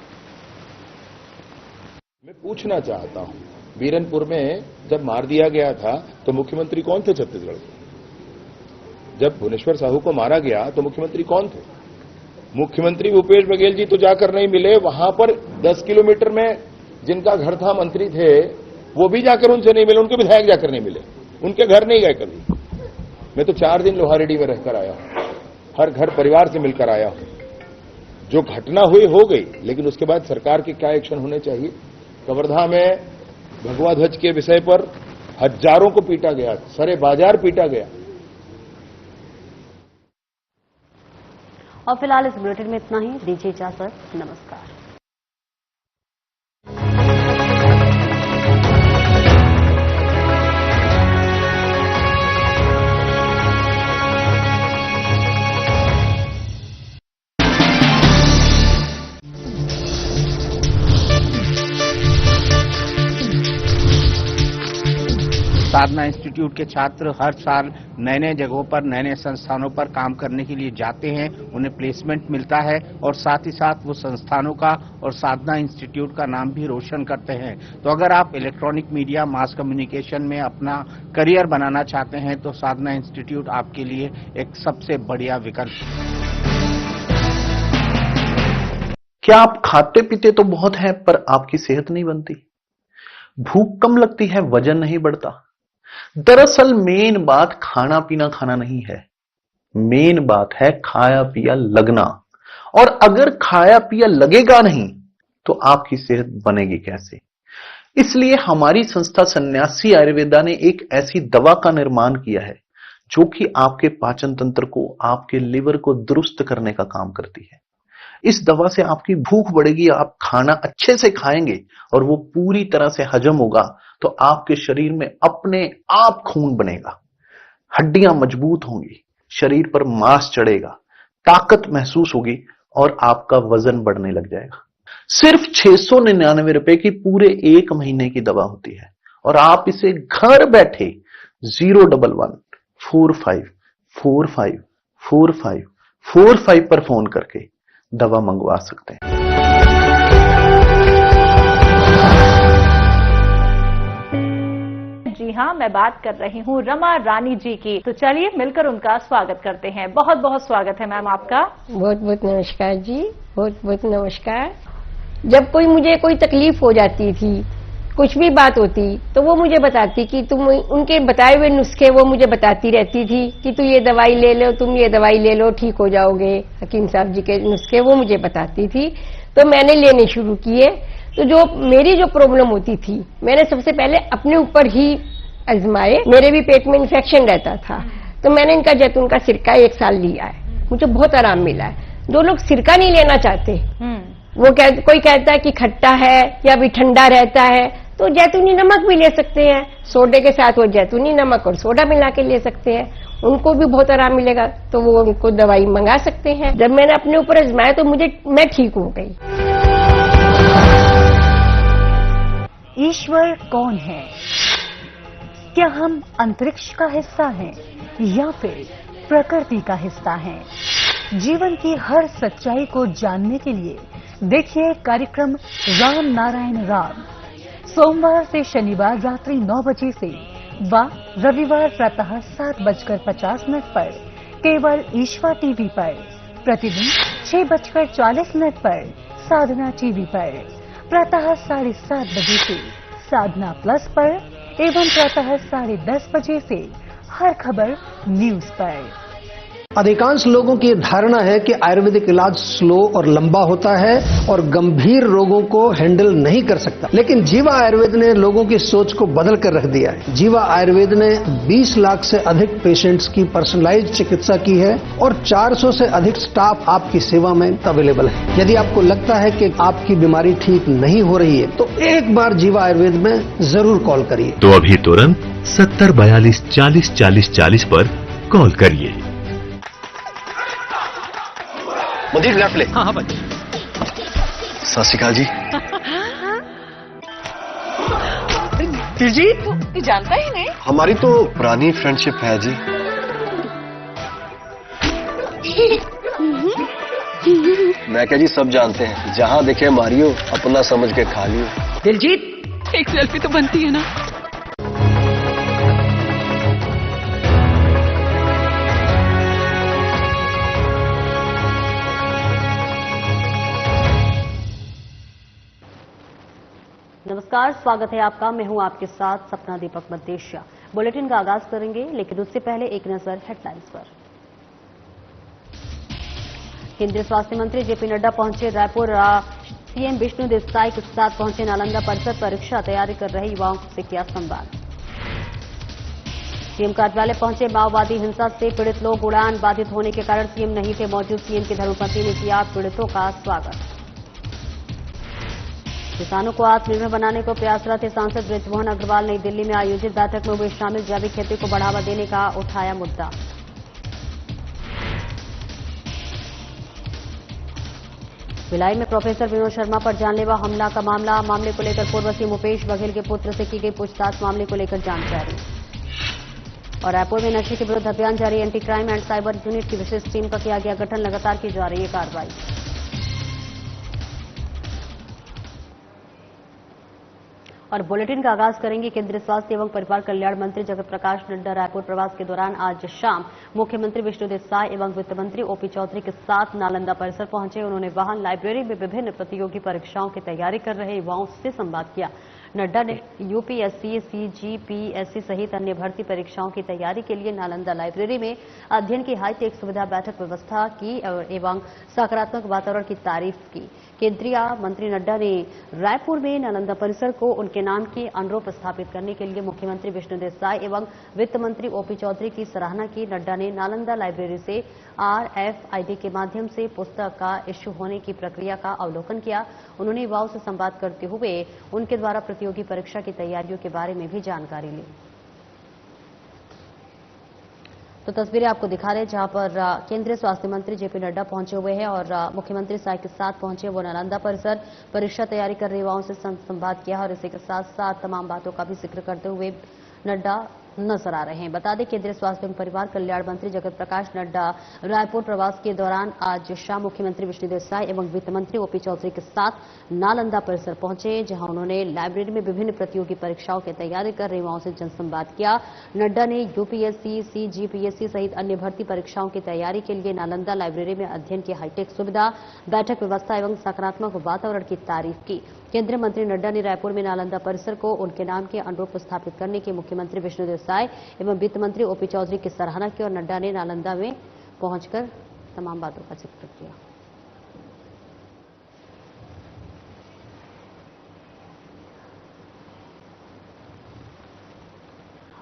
Speaker 11: मैं पूछना चाहता हूं, बीरनपुर में जब मार दिया गया था तो मुख्यमंत्री कौन थे छत्तीसगढ़ के? जब भुवनेश्वर साहू को मारा गया तो मुख्यमंत्री कौन थे? मुख्यमंत्री भूपेश बघेल जी तो जाकर नहीं मिले। वहां पर 10 किलोमीटर में जिनका घर था, मंत्री थे, वो भी जाकर उनसे नहीं मिले, उनके विधायक जाकर नहीं मिले, उनके घर नहीं गए कभी। मैं तो 4 दिन लोहारेडी में रहकर आया हूं, हर घर परिवार से मिलकर आया हूं। जो घटना हुई हो गई, लेकिन उसके बाद सरकार के क्या एक्शन होने चाहिए? कवर्धा में भगवा ध्वज के विषय पर हजारों को पीटा गया, सरे बाजार पीटा गया।
Speaker 1: और फिलहाल इस बुलेटिन में इतना ही। दीजिए इजाजत, नमस्कार।
Speaker 12: साधना इंस्टीट्यूट के छात्र हर साल नए नए जगहों पर, नए नए संस्थानों पर काम करने के लिए जाते हैं, उन्हें प्लेसमेंट मिलता है और साथ ही साथ वो संस्थानों का और साधना इंस्टीट्यूट का नाम भी रोशन करते हैं। तो अगर आप इलेक्ट्रॉनिक मीडिया, मास कम्युनिकेशन में अपना करियर बनाना चाहते हैं तो साधना इंस्टीट्यूट आपके लिए एक सबसे बढ़िया विकल्प है।
Speaker 13: क्या आप खाते पीते तो बहुत है पर आपकी सेहत नहीं बनती? भूख कम लगती है, वजन नहीं बढ़ता? दरअसल मेन बात खाना पीना खाना नहीं है, मेन बात है खाया पिया लगना। और अगर खाया पिया लगेगा नहीं तो आपकी सेहत बनेगी कैसे? इसलिए हमारी संस्था सन्यासी आयुर्वेदा ने एक ऐसी दवा का निर्माण किया है जो कि आपके पाचन तंत्र को, आपके लिवर को दुरुस्त करने का काम करती है। इस दवा से आपकी भूख बढ़ेगी, आप खाना अच्छे से खाएंगे और वो पूरी तरह से हजम होगा तो आपके शरीर में अपने आप खून बनेगा, हड्डियां मजबूत होंगी, शरीर पर मांस चढ़ेगा, ताकत महसूस होगी और आपका वजन बढ़ने लग जाएगा। सिर्फ 699 रुपए की पूरे 1 महीने की दवा होती है और आप इसे घर बैठे 01145454545 पर फोन करके दवा मंगवा सकते हैं।
Speaker 14: जी हाँ, मैं बात कर रही हूँ रमा रानी जी की। तो चलिए मिलकर उनका स्वागत करते हैं। बहुत बहुत स्वागत है मैम आपका।
Speaker 15: बहुत बहुत नमस्कार जी, बहुत बहुत नमस्कार। जब कोई मुझे कोई तकलीफ हो जाती थी, कुछ भी बात होती तो वो मुझे बताती कि तुम, उनके बताए हुए नुस्खे वो मुझे बताती रहती थी कि तू ये दवाई ले लो, तुम ये दवाई ले लो, ठीक हो जाओगे। हकीम साहब जी के नुस्खे वो मुझे बताती थी, तो मैंने लेने शुरू किए। तो जो मेरी जो प्रॉब्लम होती थी मैंने सबसे पहले अपने ऊपर ही आजमाए। मेरे भी पेट में इन्फेक्शन रहता था तो मैंने इनका जैतून का सिरका 1 साल लिया है, मुझे बहुत आराम मिला है। जो लोग सिरका नहीं लेना चाहते, वो कोई कहता है कि खट्टा है या भी ठंडा रहता है, तो जैतूनी नमक भी ले सकते हैं। सोडे के साथ वो जैतूनी नमक और सोडा मिला के ले सकते हैं, उनको भी बहुत आराम मिलेगा। तो वो उनको दवाई मंगा सकते हैं। जब मैंने अपने ऊपर आजमाया तो मैं ठीक हो गई।
Speaker 14: ईश्वर कौन है? क्या हम अंतरिक्ष का हिस्सा हैं या फिर प्रकृति का हिस्सा हैं? जीवन की हर सच्चाई को जानने के लिए देखिए कार्यक्रम राम नारायण राम, सोमवार से शनिवार रात्रि 9 बजे से व रविवार प्रातः 7:50 पर केवल ईश्वर टीवी पर, प्रतिदिन 6:40 पर साधना टीवी पर, प्रातः 7:30 बजे से साधना प्लस पर एवं प्रातः 10:30 बजे से हर खबर न्यूज पर।
Speaker 6: अधिकांश लोगों की धारणा है कि आयुर्वेदिक इलाज स्लो और लंबा होता है और गंभीर रोगों को हैंडल नहीं कर सकता, लेकिन जीवा आयुर्वेद ने लोगों की सोच को बदल कर रख दिया है। जीवा आयुर्वेद ने 20 लाख से अधिक पेशेंट्स की पर्सनलाइज्ड चिकित्सा की है और 400 से अधिक स्टाफ आपकी सेवा में अवेलेबल है। यदि आपको लगता है कि आपकी बीमारी ठीक नहीं हो रही है तो एक बार जीवा आयुर्वेद में जरूर कॉल करिए।
Speaker 16: तो अभी तुरंत 70 42 40 40 40 पर कॉल करिए।
Speaker 17: मुदीर लेफ्ट ले।
Speaker 18: हाँ भाई।
Speaker 17: सत श्री अकाल जी।
Speaker 18: जी तू जानता ही नहीं?
Speaker 17: हमारी तो पुरानी फ्रेंडशिप है जी। मैं क्या जी, सब जानते हैं, जहाँ देखे मारियो, अपना समझ के खा लियो।
Speaker 18: दिलजीत एक सेल्फी तो बनती है ना।
Speaker 1: नमस्कार, स्वागत है आपका। मैं हूं आपके साथ सपना दीपक मद्देशिया। बुलेटिन का आगाज करेंगे, लेकिन उससे पहले एक नजर हेडलाइंस पर। केंद्रीय स्वास्थ्य मंत्री जेपी नड्डा पहुंचे रायपुर। सीएम विष्णु देसाई के साथ पहुंचे नालंदा परिसर। परीक्षा तैयारी कर रहे युवाओं से किया संवाद। सीएम कार्यालय पहुंचे माओवादी हिंसा से पीड़ित लोग। उड़ान बाधित होने के कारण सीएम नहीं थे मौजूद। सीएम की धर्मपत्नी ने किया पीड़ितों का स्वागत। किसानों को आत्मनिर्भर बनाने को प्रयासरत थे सांसद ब्रजमोहन अग्रवाल। नई दिल्ली में आयोजित बैठक में हुए शामिल। जैविक खेती को बढ़ावा देने का उठाया मुद्दा। भिलाई में प्रोफेसर विनोद शर्मा पर जानलेवा हमला का मामले को लेकर पूर्व सीएम भूपेश बघेल के पुत्र से की गई पूछताछ। मामले को लेकर जांच जारी। और रायपुर में नशे के विरुद्ध अभियान जारी, anti crime and cyber unit की विशेष टीम का किया गया गठन, लगातार की जा रही है कार्रवाई। और बुलेटिन का आगाज करेंगे। केंद्रीय स्वास्थ्य एवं परिवार कल्याण मंत्री जगत प्रकाश नड्डा रायपुर प्रवास के दौरान आज शाम मुख्यमंत्री विष्णुदेव साय एवं वित्त मंत्री ओपी चौधरी के साथ नालंदा परिसर पहुंचे। उन्होंने वहां लाइब्रेरी में विभिन्न प्रतियोगी परीक्षाओं की तैयारी कर रहे युवाओं से संवाद किया। नड्डा ने यूपीएससी, सीजीपीएससी सहित अन्य भर्ती परीक्षाओं की तैयारी के लिए नालंदा लाइब्रेरी में अध्ययन की हाईटेक सुविधा बैठक व्यवस्था की एवं सकारात्मक वातावरण की तारीफ की। केंद्रीय मंत्री नड्डा ने रायपुर में नालंदा परिसर को उनके नाम के अनुरूप स्थापित करने के लिए मुख्यमंत्री विष्णुदेव साय एवं वित्त मंत्री ओपी चौधरी की सराहना की। नड्डा ने नालंदा लाइब्रेरी से RFID के माध्यम से पुस्तक का इश्यू होने की प्रक्रिया का अवलोकन किया। उन्होंने युवाओं से संवाद करते हुए उनके द्वारा प्रतियोगी परीक्षा की तैयारियों के बारे में भी जानकारी ली। तो तस्वीरें आपको दिखा रहे हैं जहां पर केंद्रीय स्वास्थ्य मंत्री जेपी नड्डा पहुंचे हुए हैं और मुख्यमंत्री साय के साथ पहुंचे। वो नालंदा परिसर परीक्षा तैयारी कर रहे युवाओं से संवाद किया और इसी के साथ साथ तमाम बातों का भी जिक्र करते हुए नड्डा नजर आ रहे हैं। बता दें केंद्रीय स्वास्थ्य एवं परिवार कल्याण मंत्री जगत प्रकाश नड्डा रायपुर प्रवास के दौरान आज शाम मुख्यमंत्री विष्णुदेव साय एवं वित्त मंत्री ओपी चौधरी के साथ नालंदा परिसर पहुंचे, जहां उन्होंने लाइब्रेरी में विभिन्न प्रतियोगी परीक्षाओं की तैयारी कर रहे युवाओं से जनसंवाद किया। नड्डा ने यूपीएससी, सीजीपीएससी सहित अन्य भर्ती परीक्षाओं की तैयारी के लिए नालंदा लाइब्रेरी में अध्ययन की हाईटेक सुविधा, बैठक व्यवस्था एवं सकारात्मक वातावरण की तारीफ की। केंद्रीय मंत्री नड्डा ने रायपुर में नालंदा परिसर को उनके नाम के अनुरूप स्थापित करने की मुख्यमंत्री विष्णुदेव साय एवं वित्त मंत्री ओपी चौधरी की सराहना की और नड्डा ने नालंदा में पहुंचकर तमाम बातों का जिक्र किया।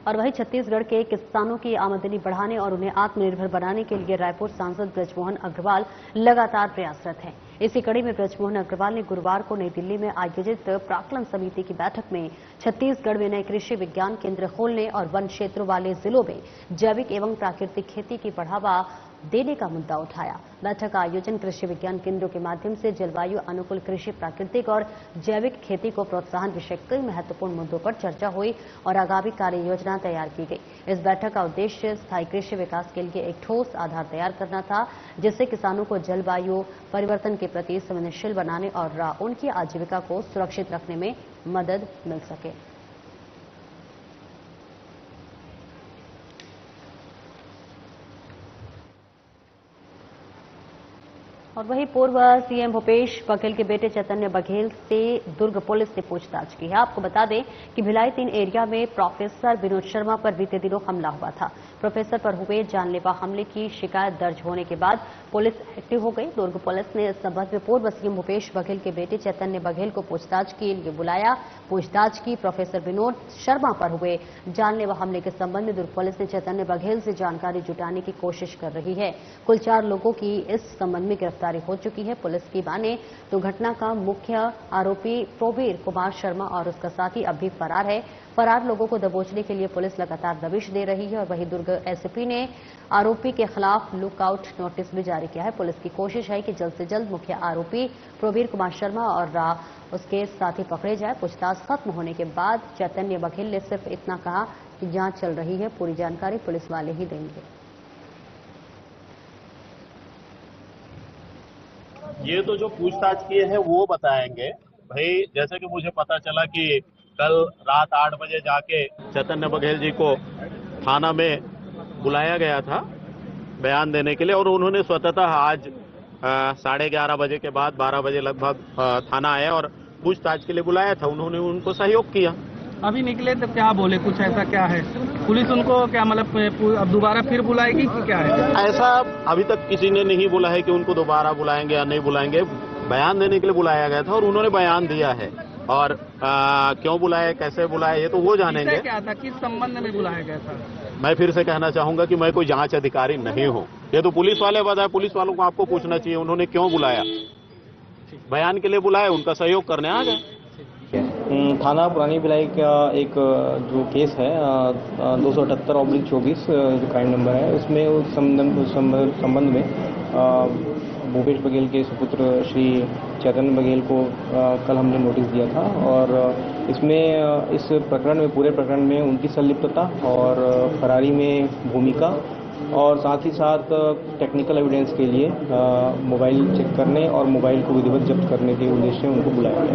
Speaker 1: और वहीं छत्तीसगढ़ के किसानों की आमदनी बढ़ाने और उन्हें आत्मनिर्भर बनाने के लिए रायपुर सांसद बृजमोहन अग्रवाल लगातार प्रयासरत हैं। इसी कड़ी में बृजमोहन अग्रवाल ने गुरुवार को नई दिल्ली में आयोजित प्राक्कलन समिति की बैठक में छत्तीसगढ़ में नए कृषि विज्ञान केंद्र खोलने और वन क्षेत्रों वाले जिलों में जैविक एवं प्राकृतिक खेती की बढ़ावा देने का मुद्दा उठाया। बैठक का आयोजन कृषि विज्ञान केंद्रों के माध्यम से जलवायु अनुकूल कृषि, प्राकृतिक और जैविक खेती को प्रोत्साहन विषय कई महत्वपूर्ण मुद्दों पर चर्चा हुई और आगामी कार्य योजना तैयार की गई। इस बैठक का उद्देश्य स्थायी कृषि विकास के लिए एक ठोस आधार तैयार करना था, जिससे किसानों को जलवायु परिवर्तन के प्रति संवेदनशील बनाने और उनकी आजीविका को सुरक्षित रखने में मदद मिल सके। और वहीं पूर्व सीएम भूपेश बघेल के बेटे चैतन्य बघेल से दुर्ग पुलिस ने पूछताछ की है। आपको बता दें कि भिलाई 3 एरिया में प्रोफेसर विनोद शर्मा पर बीते दिनों हमला हुआ था। प्रोफेसर पर हुए जानलेवा हमले की शिकायत दर्ज होने के बाद पुलिस एक्टिव हो गई। दुर्ग पुलिस ने इस संबंध में पूर्व सीएम भूपेश बघेल के बेटे चैतन्य बघेल को पूछताछ के लिए बुलाया। पूछताछ की प्रोफेसर विनोद शर्मा पर हुए जानलेवा हमले के संबंध में दुर्ग पुलिस ने चैतन्य बघेल से जानकारी जुटाने की कोशिश कर रही है। कुल 4 लोगों की इस संबंध में गिरफ्तारी हो चुकी है। पुलिस की माने तो घटना का मुख्य आरोपी प्रवीर कुमार शर्मा और उसका साथी अब भी फरार है। फरार लोगों को दबोचने के लिए पुलिस लगातार दबिश दे रही है और वहीं दुर्ग एसपी ने आरोपी के खिलाफ लुकआउट नोटिस भी जारी किया है। पुलिस की कोशिश है कि जल्द से जल्द मुख्य आरोपी प्रवीर कुमार शर्मा और उसके साथी पकड़े जाए। पूछताछ खत्म होने के बाद चैतन्य बघेल ने सिर्फ इतना कहा कि जांच चल रही है, पूरी जानकारी पुलिस वाले ही देंगे।
Speaker 2: ये तो जो पूछताछ किए हैं वो बताएंगे भाई। जैसे कि मुझे पता चला कि कल रात 8 बजे जाके चैतन्य बघेल जी को थाना में बुलाया गया था बयान देने के लिए और उन्होंने स्वतः आज 11:30 बजे के बाद 12 बजे लगभग थाना आया और पूछताछ के लिए बुलाया था। उन्होंने उनको सहयोग किया।
Speaker 3: अभी निकले तो क्या बोले, कुछ ऐसा क्या है? पुलिस उनको क्या मतलब अब दोबारा फिर बुलाएगी कि क्या है?
Speaker 2: ऐसा अभी तक किसी ने नहीं बोला है कि उनको दोबारा बुलाएंगे या नहीं बुलाएंगे। बयान देने के लिए बुलाया गया था और उन्होंने बयान दिया है और क्यों बुलाया, कैसे बुलाया, ये तो वो जानेंगे।
Speaker 3: क्या था, किस संबंध में बुलाया गया था?
Speaker 2: मैं फिर से कहना चाहूंगा कि मैं कोई जांच अधिकारी नहीं हूँ। ये तो पुलिस वाले बताए, पुलिस वालों को आपको पूछना चाहिए उन्होंने क्यों बुलाया। बयान के लिए बुलाया, उनका सहयोग करने आ गए।
Speaker 4: थाना पुरानी भिलाई का एक जो केस है 278/24 जो क्राइम नंबर है, उसमें उस संबंध में भूपेश बघेल के सुपुत्र श्री चैतन्य बघेल को कल हमने नोटिस दिया था और इसमें इस प्रकरण में, पूरे प्रकरण में उनकी संलिप्तता और फरारी में भूमिका और साथ ही साथ टेक्निकल एविडेंस के लिए मोबाइल चेक करने और मोबाइल को विधिवत जब्त करने के उद्देश्य से उनको बुलाया गया।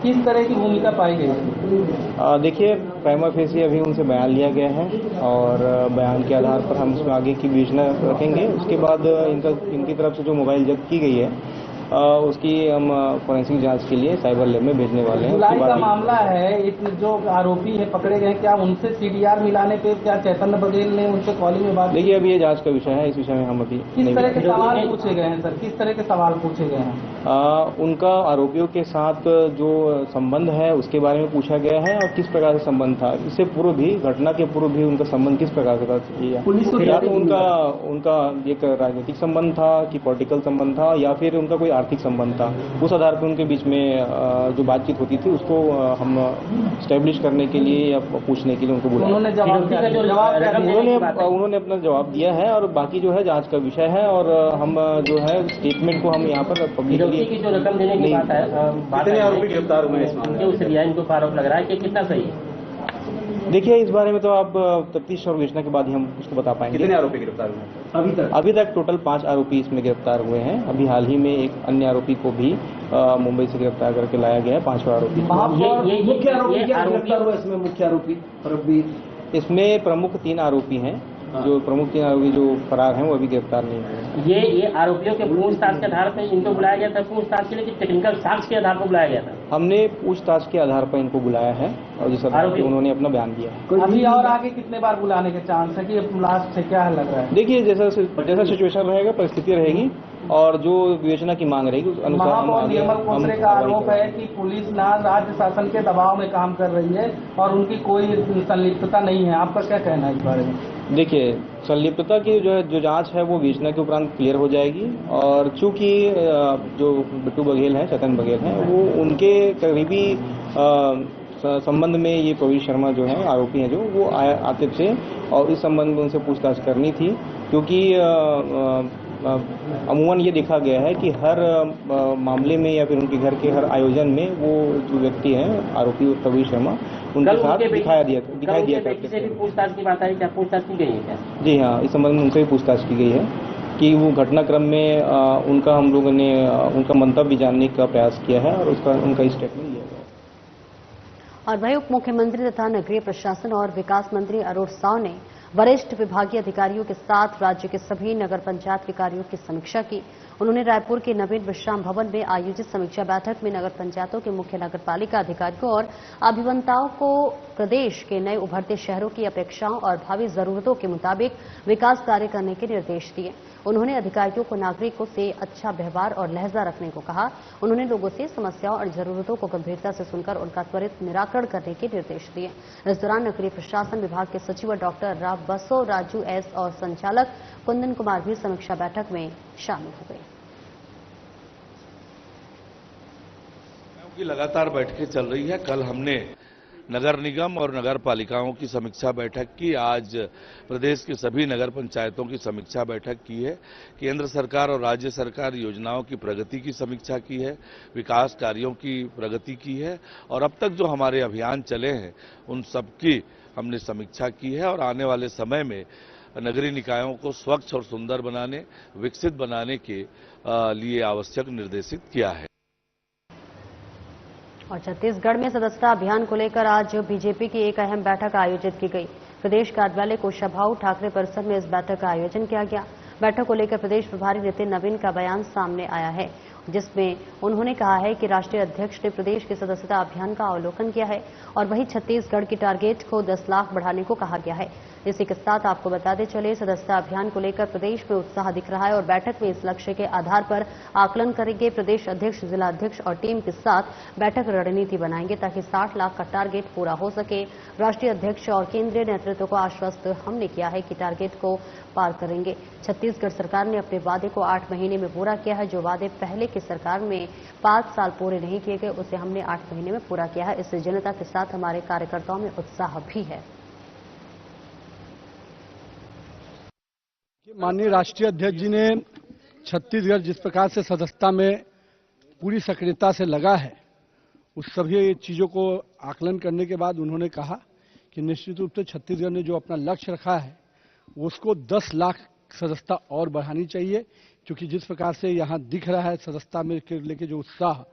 Speaker 3: किस तरह की भूमिका पाई गई?
Speaker 4: देखिए, प्राइमा फेसी अभी उनसे बयान लिया गया है और बयान के आधार पर हम उसमें आगे की विवेचना रखेंगे। उसके बाद इनकी तरफ से जो मोबाइल जब्त की गई है उसकी हम फोरेंसिक जांच के लिए साइबर लैब में भेजने वाले हैं।
Speaker 3: जुलाई का मामला है, जो आरोपी है पकड़े गए, क्या उनसे सीडीआर मिलाने पे क्या चैतन्य बघेल ने उनसे कॉलिंग में बात?
Speaker 4: देखिए, अभी ये जांच का विषय है, इस विषय में हम अभी
Speaker 3: किस तरह के सवाल पूछे गए हैं सर? किस तरह के सवाल पूछे गए हैं?
Speaker 4: उनका आरोपियों के साथ जो संबंध है उसके बारे में पूछा गया है और किस प्रकार से संबंध था, इससे पूर्व भी, घटना के पूर्व भी उनका संबंध किस प्रकार से था, या तो उनका एक राजनीतिक संबंध था कि पॉलिटिकल संबंध था या फिर उनका कोई आर्थिक संबंध था। उस आधार पर उनके बीच में जो बातचीत होती थी उसको हम स्टैब्लिश करने के लिए या पूछने के लिए उनको बुलाया। उन्होंने अपना जवाब दिया है और बाकी जो है जांच का विषय है और हम जो है स्टेटमेंट को हम यहाँ पर पब्लिक
Speaker 5: की जो रकम देने की बात है, कितने आरोपी गिरफ्तार हुए हैं उस रिया, इनको आरोप लग रहा है कि कितना सही है?
Speaker 4: देखिए, इस बारे में तो आप तफ्तीश और विवेचना के बाद ही हम उसको बता पाएंगे।
Speaker 19: कितने आरोपी गिरफ्तार हुए
Speaker 4: अभी तक टोटल 5 आरोपी इसमें गिरफ्तार हुए हैं। अभी हाल ही में एक अन्य आरोपी को भी मुंबई से गिरफ्तार करके लाया गया है, 5वां आरोपी।
Speaker 19: मुख्य आरोपी क्या गिरफ्तार हुआ इसमें? मुख्य आरोपी
Speaker 4: इसमें प्रमुख 3 आरोपी हैं। जो प्रमुख 3 आरोपी जो फरार हैं वो अभी गिरफ्तार नहीं हुए।
Speaker 5: ये आरोपियों के पूछताछ के आधार पर इनको बुलाया गया था पूछताछ के लिए कि टेक्निकल साक्ष्य के आधार पर बुलाया गया था?
Speaker 4: हमने पूछताछ के आधार पर इनको बुलाया है और जिस आधार पर उन्होंने अपना बयान दिया है।
Speaker 3: अभी और आगे कितने बार बुलाने के चांस है कि लास्ट से क्या लग रहा है?
Speaker 4: देखिए, जैसा सिचुएशन रहेगा, परिस्थिति रहेगी और जो विवेचना की मांग रहेगी उस अनुसार
Speaker 3: महापौर निर्मल खोसले का आरोप है कि पुलिस ना राज्य शासन के दबाव में काम कर रही है और उनकी कोई संलिप्तता नहीं है। आपका क्या कहना है इस बारे में?
Speaker 4: देखिए, संलिप्तता की जो जांच है वो विवेचना के उपरांत क्लियर हो जाएगी और चूंकि जो बिट्टू बघेल हैं, चेतन बघेल हैं, वो उनके करीबी संबंध में ये प्रवीण शर्मा जो है आरोपी हैं, जो वो आते थे और इस संबंध में उनसे पूछताछ करनी थी, क्योंकि अमूमन ये देखा गया है कि हर मामले में या फिर उनके घर के हर आयोजन में वो जो व्यक्ति हैं आरोपी प्रवीण शर्मा, उनके साथ दिखाई दिया करते थे।
Speaker 5: पूछताछ की बात आई, क्या पूछताछ की गई है क्या?
Speaker 4: जी हाँ, इस संबंध में उनसे भी पूछताछ की गई है कि वो घटनाक्रम में उनका हम लोगों ने उनका मंतव्य जानने का प्रयास किया है और उनका स्टेटमेंट लिया गया।
Speaker 1: और वही उप मुख्यमंत्री तथा नगरीय प्रशासन और विकास मंत्री अरुण साव ने वरिष्ठ विभागीय अधिकारियों के साथ राज्य के सभी नगर पंचायत के कार्यों की समीक्षा की। उन्होंने रायपुर के नवीन विश्राम भवन में आयोजित समीक्षा बैठक में नगर पंचायतों के मुख्य नगरपालिका अधिकारियों और अभियंताओं को प्रदेश के नए उभरते शहरों की अपेक्षाओं और भावी जरूरतों के मुताबिक विकास कार्य करने के निर्देश दिए। उन्होंने अधिकारियों को नागरिकों से अच्छा व्यवहार और लहजा रखने को कहा। उन्होंने लोगों से समस्याओं और जरूरतों को गंभीरता से सुनकर उनका त्वरित निराकरण करने के निर्देश दिए। इस दौरान नगरीय प्रशासन विभाग के सचिव डॉक्टर राव बसो राजू एस और संचालक कुंदन कुमार भी समीक्षा बैठक में शामिल हो गए।
Speaker 7: लगातार बैठकें चल रही है। कल हमने नगर निगम और नगर पालिकाओं की समीक्षा बैठक की। आज प्रदेश के सभी नगर पंचायतों की समीक्षा बैठक की है। केंद्र सरकार और राज्य सरकार योजनाओं की प्रगति की समीक्षा की है, विकास कार्यों की प्रगति की है और अब तक जो हमारे अभियान चले हैं उन सबकी हमने समीक्षा की है और आने वाले समय में नगरीय निकायों को स्वच्छ और सुंदर बनाने, विकसित बनाने के लिए आवश्यक निर्देशित किया है।
Speaker 1: और छत्तीसगढ़ में सदस्यता अभियान को लेकर आज बीजेपी की एक अहम बैठक आयोजित की गई। प्रदेश कार्यालय कोशाभाऊ ठाकरे परिसर में इस बैठक का आयोजन किया गया। बैठक को लेकर प्रदेश प्रभारी नितिन नवीन का बयान सामने आया है, जिसमें उन्होंने कहा है कि राष्ट्रीय अध्यक्ष ने प्रदेश के सदस्यता अभियान का अवलोकन किया है और वहीं छत्तीसगढ़ की टारगेट को 10 लाख बढ़ाने को कहा गया है। इसी के साथ आपको बताते चले, सदस्यता अभियान को लेकर प्रदेश में उत्साह दिख रहा है और बैठक में इस लक्ष्य के आधार पर आकलन करेंगे। प्रदेश अध्यक्ष, जिला अध्यक्ष और टीम के साथ बैठक रणनीति बनाएंगे ताकि 60 लाख का टारगेट पूरा हो सके। राष्ट्रीय अध्यक्ष और केंद्रीय नेतृत्व को आश्वस्त हमने किया है कि टारगेट को पार करेंगे। छत्तीसगढ़ सरकार ने अपने वादे को 8 महीने में पूरा किया है। जो वादे पहले की सरकार में 5 साल पूरे नहीं किए गए, उसे हमने 8 महीने में पूरा किया है। इससे जनता के साथ हमारे कार्यकर्ताओं में उत्साह भी है।
Speaker 8: माननीय राष्ट्रीय अध्यक्ष जी ने छत्तीसगढ़ जिस प्रकार से सदस्यता में पूरी सक्रियता से लगा है, उस सभी चीजों को आकलन करने के बाद उन्होंने कहा कि निश्चित रूप से छत्तीसगढ़ ने जो अपना लक्ष्य रखा है उसको 10 लाख सदस्यता और बढ़ानी चाहिए, क्योंकि जिस प्रकार से यहाँ दिख रहा है सदस्यता में लेके जो उत्साह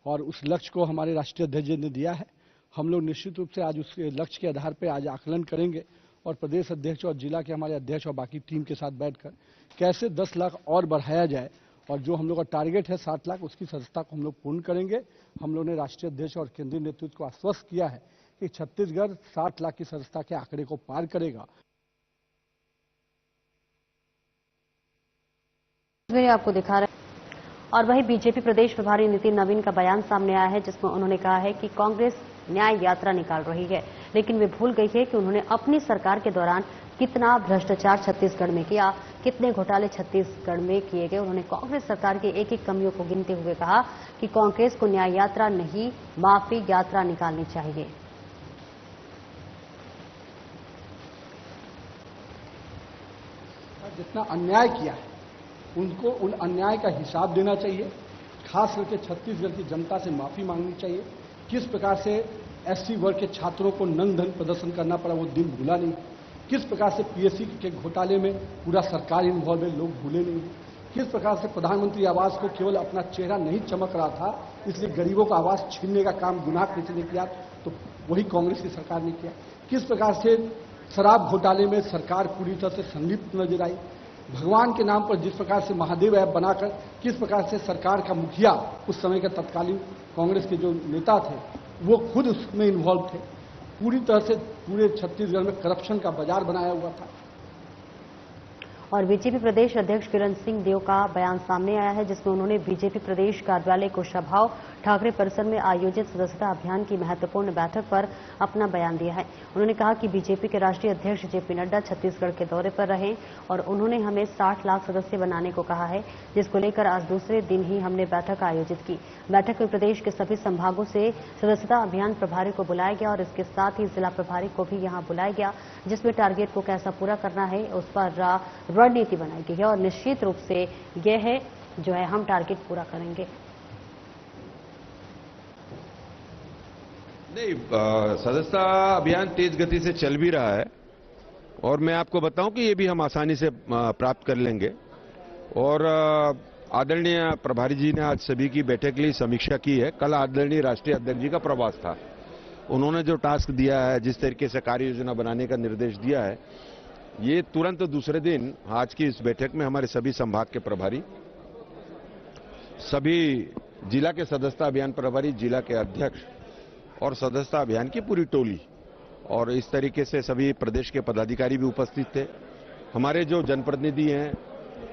Speaker 8: और उस लक्ष्य को हमारे राष्ट्रीय अध्यक्ष जी ने दिया है, हम लोग निश्चित रूप से आज उस लक्ष्य के आधार पर आज आकलन करेंगे और प्रदेश अध्यक्ष और जिला के हमारे अध्यक्ष और बाकी टीम के साथ बैठकर कैसे 10 लाख और बढ़ाया जाए और जो हम लोग का टारगेट है 7 लाख उसकी सदस्यता को हम लोग पूर्ण करेंगे। हम लोग ने राष्ट्रीय अध्यक्ष और केंद्रीय नेतृत्व को आश्वस्त किया है कि छत्तीसगढ़ 60 लाख की सदस्यता के आंकड़े को पार करेगा।
Speaker 1: आपको दिखा रहे और वहीं बीजेपी प्रदेश प्रभारी नितिन नवीन का बयान सामने आया है, जिसमें उन्होंने कहा है कि कांग्रेस न्याय यात्रा निकाल रही है, लेकिन वे भूल गई है कि उन्होंने अपनी सरकार के दौरान कितना भ्रष्टाचार छत्तीसगढ़ में किया, कितने घोटाले छत्तीसगढ़ में किए गए। उन्होंने कांग्रेस सरकार की एक एक कमियों को गिनते हुए कहा कि कांग्रेस को न्याय यात्रा नहीं, माफी यात्रा निकालनी चाहिए।
Speaker 8: जितना अन्याय किया है उनको उन अन्याय का हिसाब देना चाहिए, खास करके छत्तीसगढ़ की जनता से माफी मांगनी चाहिए। किस प्रकार से एससी वर्ग के छात्रों को नंग धन प्रदर्शन करना पड़ा वो दिन भूला नहीं, किस प्रकार से पीएससी के घोटाले में पूरा सरकार इन्वॉल्व है, लोग भूले नहीं, किस प्रकार से प्रधानमंत्री आवास को केवल अपना चेहरा नहीं चमक रहा था इसलिए गरीबों का आवास छीनने का काम गुनाह किसी ने किया तो वही कांग्रेस की सरकार ने किया, किस प्रकार से शराब घोटाले में सरकार पूरी तरह से संलिप्त नजर आई, भगवान के नाम पर जिस प्रकार से महादेव ऐप बनाकर किस प्रकार से सरकार का मुखिया उस समय के तत्कालीन कांग्रेस के जो नेता थे वो खुद उसमें इन्वॉल्व थे, पूरी तरह से पूरे छत्तीसगढ़ में करप्शन का बाजार बनाया हुआ था।
Speaker 1: और बीजेपी प्रदेश अध्यक्ष किरण सिंह देव का बयान सामने आया है, जिसमें उन्होंने बीजेपी प्रदेश कार्यालय कुशाभाव ठाकरे परिसर में आयोजित सदस्यता अभियान की महत्वपूर्ण बैठक पर अपना बयान दिया है। उन्होंने कहा कि बीजेपी के राष्ट्रीय अध्यक्ष जेपी नड्डा छत्तीसगढ़ के दौरे पर रहे और उन्होंने हमें 60 लाख सदस्य बनाने को कहा है, जिसको लेकर आज दूसरे दिन ही हमने बैठक आयोजित की। बैठक में प्रदेश के सभी संभागों से सदस्यता अभियान प्रभारी को बुलाया गया और इसके साथ ही जिला प्रभारी को भी यहां बुलाया गया, जिसमें टारगेट को कैसा पूरा करना है उस पर रणनीति बनाई गई है और निश्चित रूप से यह है जो है हम टारगेट पूरा करेंगे।
Speaker 9: नहीं, सदस्यता अभियान तेज गति से चल भी रहा है और मैं आपको बताऊं कि ये भी हम आसानी से प्राप्त कर लेंगे। और आदरणीय प्रभारी जी ने आज सभी की बैठक के लिए समीक्षा की है। कल आदरणीय राष्ट्रीय अध्यक्ष जी का प्रवास था, उन्होंने जो टास्क दिया है, जिस तरीके से कार्य योजना बनाने का निर्देश दिया है, ये तुरंत दूसरे दिन आज की इस बैठक में हमारे सभी संभाग के प्रभारी, सभी जिला के सदस्यता अभियान प्रभारी, जिला के अध्यक्ष और सदस्यता अभियान की पूरी टोली और इस तरीके से सभी प्रदेश के पदाधिकारी भी उपस्थित थे। हमारे जो जनप्रतिनिधि हैं,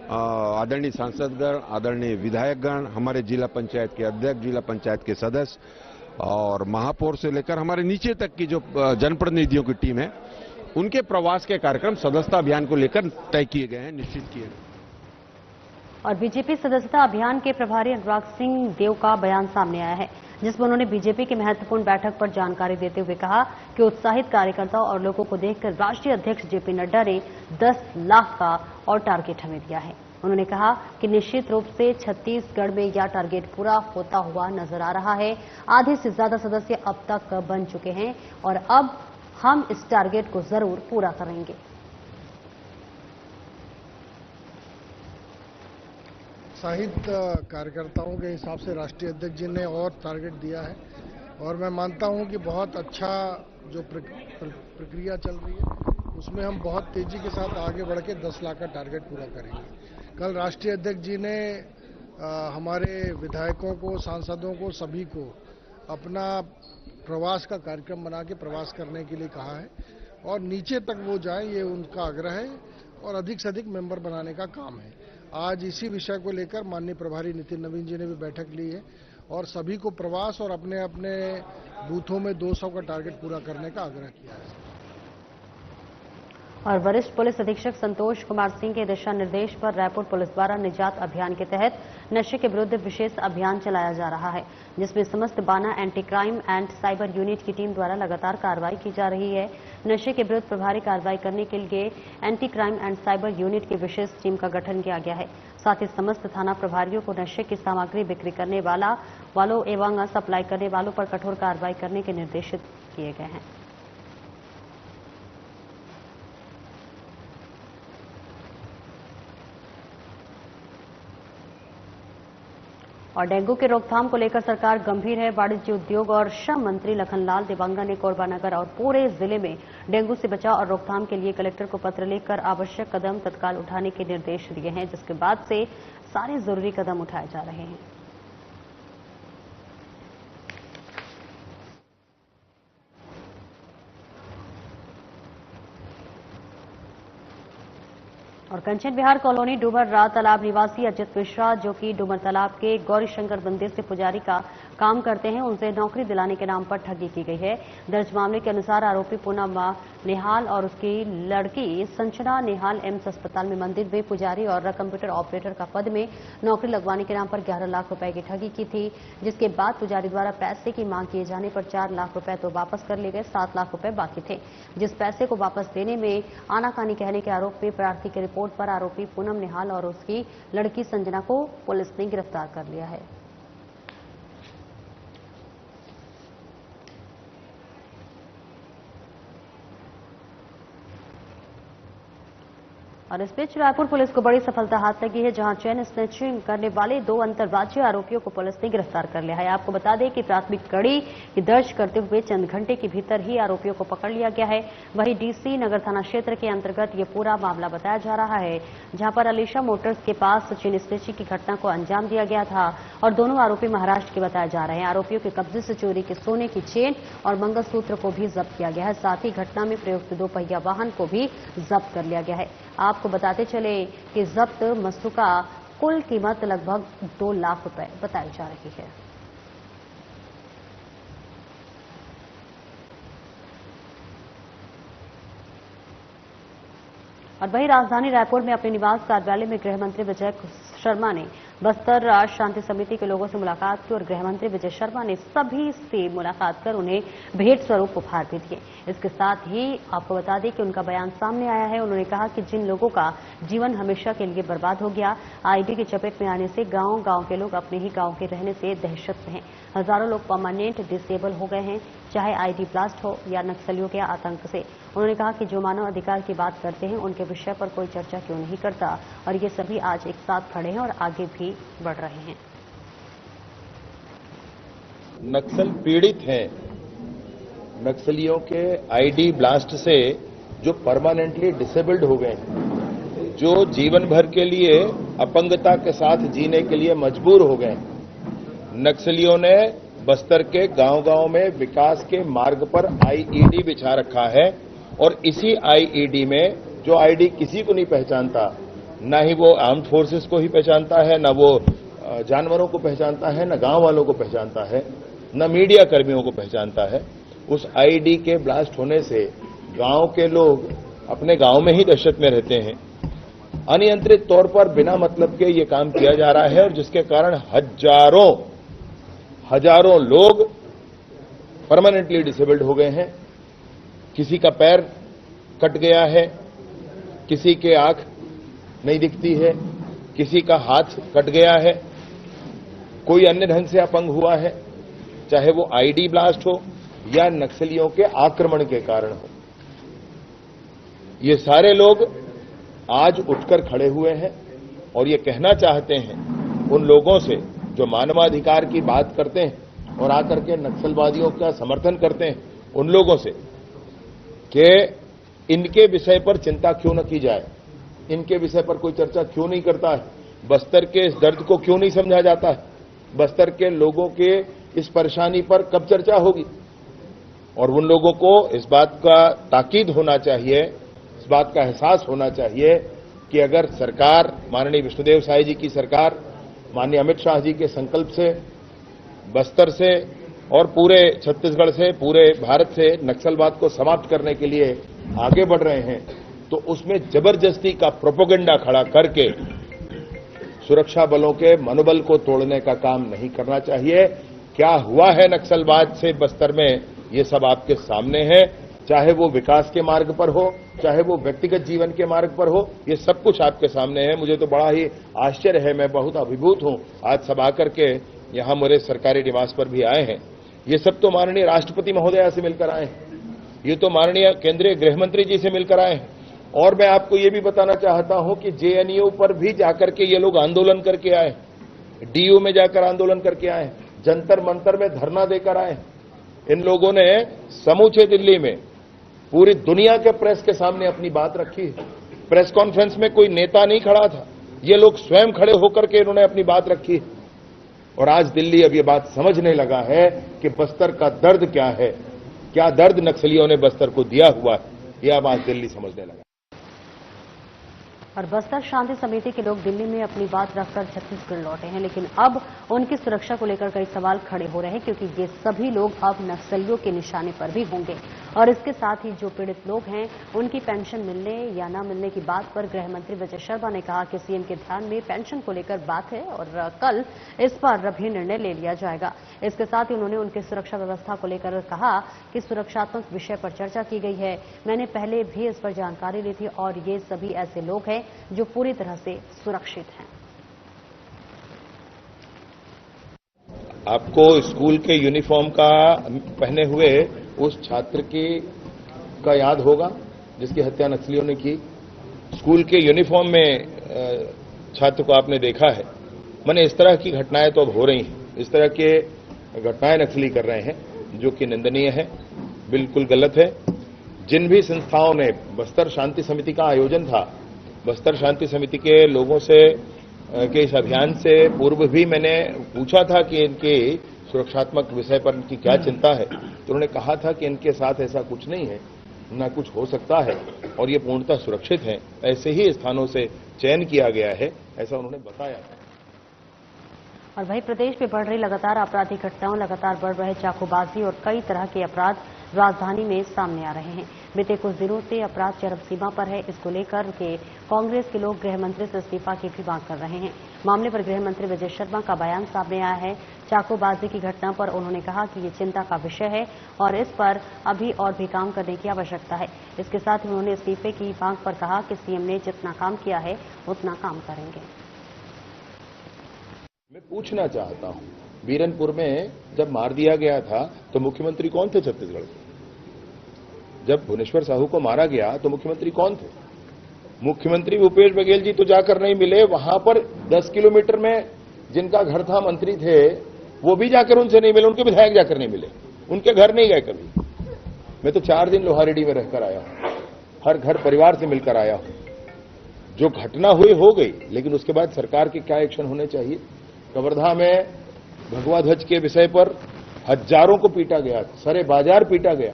Speaker 9: आदरणीय सांसदगण, आदरणीय विधायकगण, हमारे जिला पंचायत के अध्यक्ष, जिला पंचायत के सदस्य और महापौर से लेकर हमारे नीचे तक की जो जनप्रतिनिधियों की टीम है, उनके प्रवास के कार्यक्रम सदस्यता अभियान को लेकर तय किए गए हैं, निश्चित किए गए।
Speaker 1: और बीजेपी सदस्यता अभियान के प्रभारी अनुराग सिंह देव का बयान सामने आया है, जिसमें उन्होंने बीजेपी की महत्वपूर्ण बैठक पर जानकारी देते हुए कहा कि उत्साहित कार्यकर्ताओं और लोगों को देखकर राष्ट्रीय अध्यक्ष जेपी नड्डा ने 10 लाख का और टारगेट हमें दिया है। उन्होंने कहा कि निश्चित रूप से छत्तीसगढ़ में यह टारगेट पूरा होता हुआ नजर आ रहा है। आधे से ज्यादा सदस्य अब तक बन चुके हैं और अब हम इस टारगेट को जरूर पूरा करेंगे।
Speaker 10: साहित्य कार्यकर्ताओं के हिसाब से राष्ट्रीय अध्यक्ष जी ने और टारगेट दिया है और मैं मानता हूं कि बहुत अच्छा जो प्रक्रिया चल रही है उसमें हम बहुत तेजी के साथ आगे बढ़ के 10 लाख का टारगेट पूरा करेंगे। कल राष्ट्रीय अध्यक्ष जी ने हमारे विधायकों को, सांसदों को, सभी को अपना प्रवास का कार्यक्रम बना के प्रवास करने के लिए कहा है और नीचे तक वो जाए, ये उनका आग्रह है और अधिक से अधिक मेंबर बनाने का काम है। आज इसी विषय को लेकर माननीय प्रभारी नितिन नवीन जी ने भी बैठक ली है और सभी को प्रवास और अपने अपने बूथों में 200 का टारगेट पूरा करने का आग्रह किया है।
Speaker 1: और वरिष्ठ पुलिस अधीक्षक संतोष कुमार सिंह के दिशा निर्देश पर रायपुर पुलिस द्वारा निजात अभियान के तहत नशे के विरुद्ध विशेष अभियान चलाया जा रहा है, जिसमें समस्त बाना anti crime and cyber unit की टीम द्वारा लगातार कार्रवाई की जा रही है। नशे के विरुद्ध प्रभावी कार्रवाई करने के लिए anti crime and cyber unit की विशेष टीम का गठन किया गया है। साथ ही समस्त थाना प्रभारियों को नशे की सामग्री बिक्री करने वालों एवं सप्लाई करने वालों पर कठोर कार्रवाई करने के निर्देशित किए गए हैं। और डेंगू के रोकथाम को लेकर सरकार गंभीर है। वाणिज्य उद्योग और श्रम मंत्री लखनलाल देवांगन ने कोरबा नगर और पूरे जिले में डेंगू से बचाव और रोकथाम के लिए कलेक्टर को पत्र लिखकर आवश्यक कदम तत्काल उठाने के निर्देश दिए हैं, जिसके बाद से सारे जरूरी कदम उठाए जा रहे हैं। और कंचन विहार कॉलोनी डूमर रात तालाब निवासी अजित मिश्रा, जो कि डूमर तालाब के गौरी शंकर मंदिर से पुजारी का काम करते हैं, उनसे नौकरी दिलाने के नाम पर ठगी की गई है। दर्ज मामले के अनुसार आरोपी पूनम निहाल और उसकी लड़की संचना निहाल एम्स अस्पताल में मंदिर में पुजारी और कंप्यूटर ऑपरेटर का पद में नौकरी लगवाने के नाम पर 11 लाख रुपए की ठगी की थी, जिसके बाद पुजारी द्वारा पैसे की मांग किए जाने पर 4 लाख रुपए तो वापस कर लिए गए, 7 लाख रुपए बाकी थे, जिस पैसे को वापस देने में आनाकानी कहने के आरोप में प्रार्थी की रिपोर्ट पर आरोपी पूनम निहाल और उसकी लड़की संजना को पुलिस ने गिरफ्तार कर लिया है। और इस बीच रायपुर पुलिस को बड़ी सफलता हाथ लगी है, जहां चेन स्नैचिंग करने वाले 2 अंतर्राज्यीय आरोपियों को पुलिस ने गिरफ्तार कर लिया है। आपको बता दें कि प्राथमिक कड़ी दर्ज करते हुए चंद घंटे के भीतर ही आरोपियों को पकड़ लिया गया है। वहीं डीसी नगर थाना क्षेत्र के अंतर्गत ये पूरा मामला बताया जा रहा है, जहां पर अलीशा मोटर्स के पास चेन स्नैचिंग की घटना को अंजाम दिया गया था और दोनों आरोपी महाराष्ट्र के बताए जा रहे हैं। आरोपियों के कब्जे से चोरी के सोने की चेन और मंगलसूत्र को भी जब्त किया गया है। साथ ही घटना में प्रयुक्त 2 पहिया वाहन को भी जब्त कर लिया गया है। आपको बताते चले कि जब्त वस्तु का कुल कीमत लगभग 2 लाख रुपए बताई जा रही है। और वहीं राजधानी रायपुर में अपने निवास कार्यालय में गृह मंत्री विजय शर्मा ने बस्तर शांति समिति के लोगों से मुलाकात की और गृह मंत्री विजय शर्मा ने सभी से मुलाकात कर उन्हें भेंट स्वरूप उपहार भी दिए। इसके साथ ही आपको बता दें कि उनका बयान सामने आया है। उन्होंने कहा कि जिन लोगों का जीवन हमेशा के लिए बर्बाद हो गया, आईडी की चपेट में आने से गांव के लोग अपने ही गांव के रहने से दहशत में हैं। हजारों लोग परमानेंट डिसेबल हो गए हैं, चाहे आईडी ब्लास्ट हो या नक्सलियों के आतंक से। उन्होंने कहा कि जो मानव अधिकार की बात करते हैं, उनके विषय पर कोई चर्चा क्यों नहीं करता, और ये सभी आज एक साथ खड़े हैं और आगे भी बढ़ रहे हैं।
Speaker 11: नक्सल पीड़ित हैं। नक्सलियों के आईडी ब्लास्ट से जो परमानेंटली डिसेबल्ड हो गए हैं, जो जीवन भर के लिए अपंगता के साथ जीने के लिए मजबूर हो गए। नक्सलियों ने बस्तर के गांव-गांव में विकास के मार्ग पर आईईडी बिछा रखा है और इसी आईईडी में जो आईडी किसी को नहीं पहचानता, न ही वो आर्म्ड फोर्सेस को ही पहचानता है, न वो जानवरों को पहचानता है, न गांव वालों को पहचानता है, न मीडिया कर्मियों को पहचानता है। उस आईडी के ब्लास्ट होने से गांव के लोग अपने गांव में ही दहशत में रहते हैं। अनियंत्रित तौर पर बिना मतलब के ये काम किया जा रहा है और जिसके कारण हजारों लोग परमानेंटली डिसेबल्ड हो गए हैं। किसी का पैर कट गया है, किसी के आंख नहीं दिखती है, किसी का हाथ कट गया है, कोई अन्य ढंग से अपंग हुआ है, चाहे वो आईडी ब्लास्ट हो या नक्सलियों के आक्रमण के कारण हो। ये सारे लोग आज उठकर खड़े हुए हैं और ये कहना चाहते हैं उन लोगों से जो मानवाधिकार की बात करते हैं और आकर के नक्सलवादियों का समर्थन करते हैं, उन लोगों से कि इनके विषय पर चिंता क्यों न की जाए, इनके विषय पर कोई चर्चा क्यों नहीं करता है, बस्तर के इस दर्द को क्यों नहीं समझा जाता है, बस्तर के लोगों के इस परेशानी पर कब चर्चा होगी। और उन लोगों को इस बात का ताकीद होना चाहिए, इस बात का एहसास होना चाहिए कि अगर सरकार, माननीय विष्णुदेव साय जी की सरकार, माननीय अमित शाह जी के संकल्प से बस्तर से और पूरे छत्तीसगढ़ से, पूरे भारत से नक्सलवाद को समाप्त करने के लिए आगे बढ़ रहे हैं, तो उसमें जबरदस्ती का प्रोपेगेंडा खड़ा करके सुरक्षा बलों के मनोबल को तोड़ने का काम नहीं करना चाहिए। क्या हुआ है नक्सलवाद से बस्तर में, ये सब आपके सामने है। चाहे वो विकास के मार्ग पर हो, चाहे वो व्यक्तिगत जीवन के मार्ग पर हो, ये सब कुछ आपके सामने है। मुझे तो बड़ा ही आश्चर्य है, मैं बहुत अभिभूत हूं आज सब आकर के यहां मेरे सरकारी निवास पर भी आए हैं। ये सब तो माननीय राष्ट्रपति महोदया से मिलकर आए हैं, ये तो माननीय केंद्रीय गृह मंत्री जी से मिलकर आए हैं। और मैं आपको ये भी बताना चाहता हूं कि जेएनयू पर भी जाकर के ये लोग आंदोलन करके आए, डीयू में जाकर आंदोलन करके आए, जंतर मंतर में धरना देकर आए। इन लोगों ने समूचे दिल्ली में पूरी दुनिया के प्रेस के सामने अपनी बात रखी है। प्रेस कॉन्फ्रेंस में कोई नेता नहीं खड़ा था, ये लोग स्वयं खड़े होकर के इन्होंने अपनी बात रखी है। और आज दिल्ली अब ये बात समझने लगा है कि बस्तर का दर्द क्या है, क्या दर्द नक्सलियों ने बस्तर को दिया हुआ है, यह अब आज दिल्ली समझने लगा।
Speaker 1: और बस्तर शांति समिति के लोग दिल्ली में अपनी बात रखकर छत्तीसगढ़ लौटे हैं, लेकिन अब उनकी सुरक्षा को लेकर कई सवाल खड़े हो रहे हैं, क्योंकि ये सभी लोग अब नक्सलियों के निशाने पर भी होंगे। और इसके साथ ही जो पीड़ित लोग हैं उनकी पेंशन मिलने या न मिलने की बात पर गृह मंत्री विजय शर्मा ने कहा कि सीएम के ध्यान में पेंशन को लेकर बात है और कल इस पर भी निर्णय ले लिया जाएगा। इसके साथ ही उन्होंने उनकी सुरक्षा व्यवस्था को लेकर कहा कि सुरक्षात्मक विषय पर चर्चा की गई है। मैंने पहले भी इस पर जानकारी ली थी और ये सभी ऐसे लोग हैं जो पूरी तरह से सुरक्षित हैं।
Speaker 11: आपको स्कूल के यूनिफॉर्म का पहने हुए उस छात्र का याद होगा जिसकी हत्या नक्सलियों ने की। स्कूल के यूनिफॉर्म में छात्र को आपने देखा है। माने इस तरह की घटनाएं तो अब हो रही हैं, इस तरह के घटनाएं नक्सली कर रहे हैं, जो कि निंदनीय है, बिल्कुल गलत है। जिन भी संस्थाओं ने बस्तर शांति समिति का आयोजन था, बस्तर शांति समिति के लोगों से के इस अभियान से पूर्व भी मैंने पूछा था कि इनके सुरक्षात्मक विषय पर इनकी क्या चिंता है, तो उन्होंने कहा था कि इनके साथ ऐसा कुछ नहीं है, ना कुछ हो सकता है और ये पूर्णतः सुरक्षित हैं। ऐसे ही स्थानों से चयन किया गया है, ऐसा उन्होंने बताया था।
Speaker 1: और वहीं प्रदेश में बढ़ रही लगातार आपराधिक घटनाओं, लगातार बढ़ रहे चाकूबाजी और कई तरह के अपराध राजधानी में सामने आ रहे हैं। बीते कुछ दिनों से अपराध चरम सीमा पर है। इसको लेकर के कांग्रेस के लोग गृह मंत्री से इस्तीफा की भी मांग कर रहे हैं। मामले पर गृह मंत्री विजय शर्मा का बयान सामने आया है। चाकूबाजी की घटना पर उन्होंने कहा कि ये चिंता का विषय है और इस पर अभी और भी काम करने की आवश्यकता है। इसके साथ ही उन्होंने इस्तीफे की मांग पर कहा कि सीएम ने जितना काम किया है उतना काम करेंगे।
Speaker 11: मैं पूछना चाहता हूं, बीरनपुर में जब मार दिया गया था तो मुख्यमंत्री कौन थे छत्तीसगढ़ के? जब भुवनेश्वर साहू को मारा गया तो मुख्यमंत्री कौन थे? मुख्यमंत्री भूपेश बघेल जी तो जाकर नहीं मिले। वहां पर 10 किलोमीटर में जिनका घर था, मंत्री थे, वो भी जाकर उनसे नहीं मिले, उनके विधायक जाकर नहीं मिले, उनके घर नहीं गए कभी। मैं तो 4 दिन लोहारेडी में रहकर आया हूं, हर घर परिवार से मिलकर आया हूं। जो घटना हुई हो गई, लेकिन उसके बाद सरकार के क्या एक्शन होने चाहिए? कवर्धा में भगवा ध्वज के विषय पर हजारों को पीटा गया, सारे बाजार पीटा गया।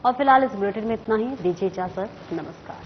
Speaker 1: और फिलहाल इस बुलेटिन में इतना ही। दीजिए इजाजत, नमस्कार।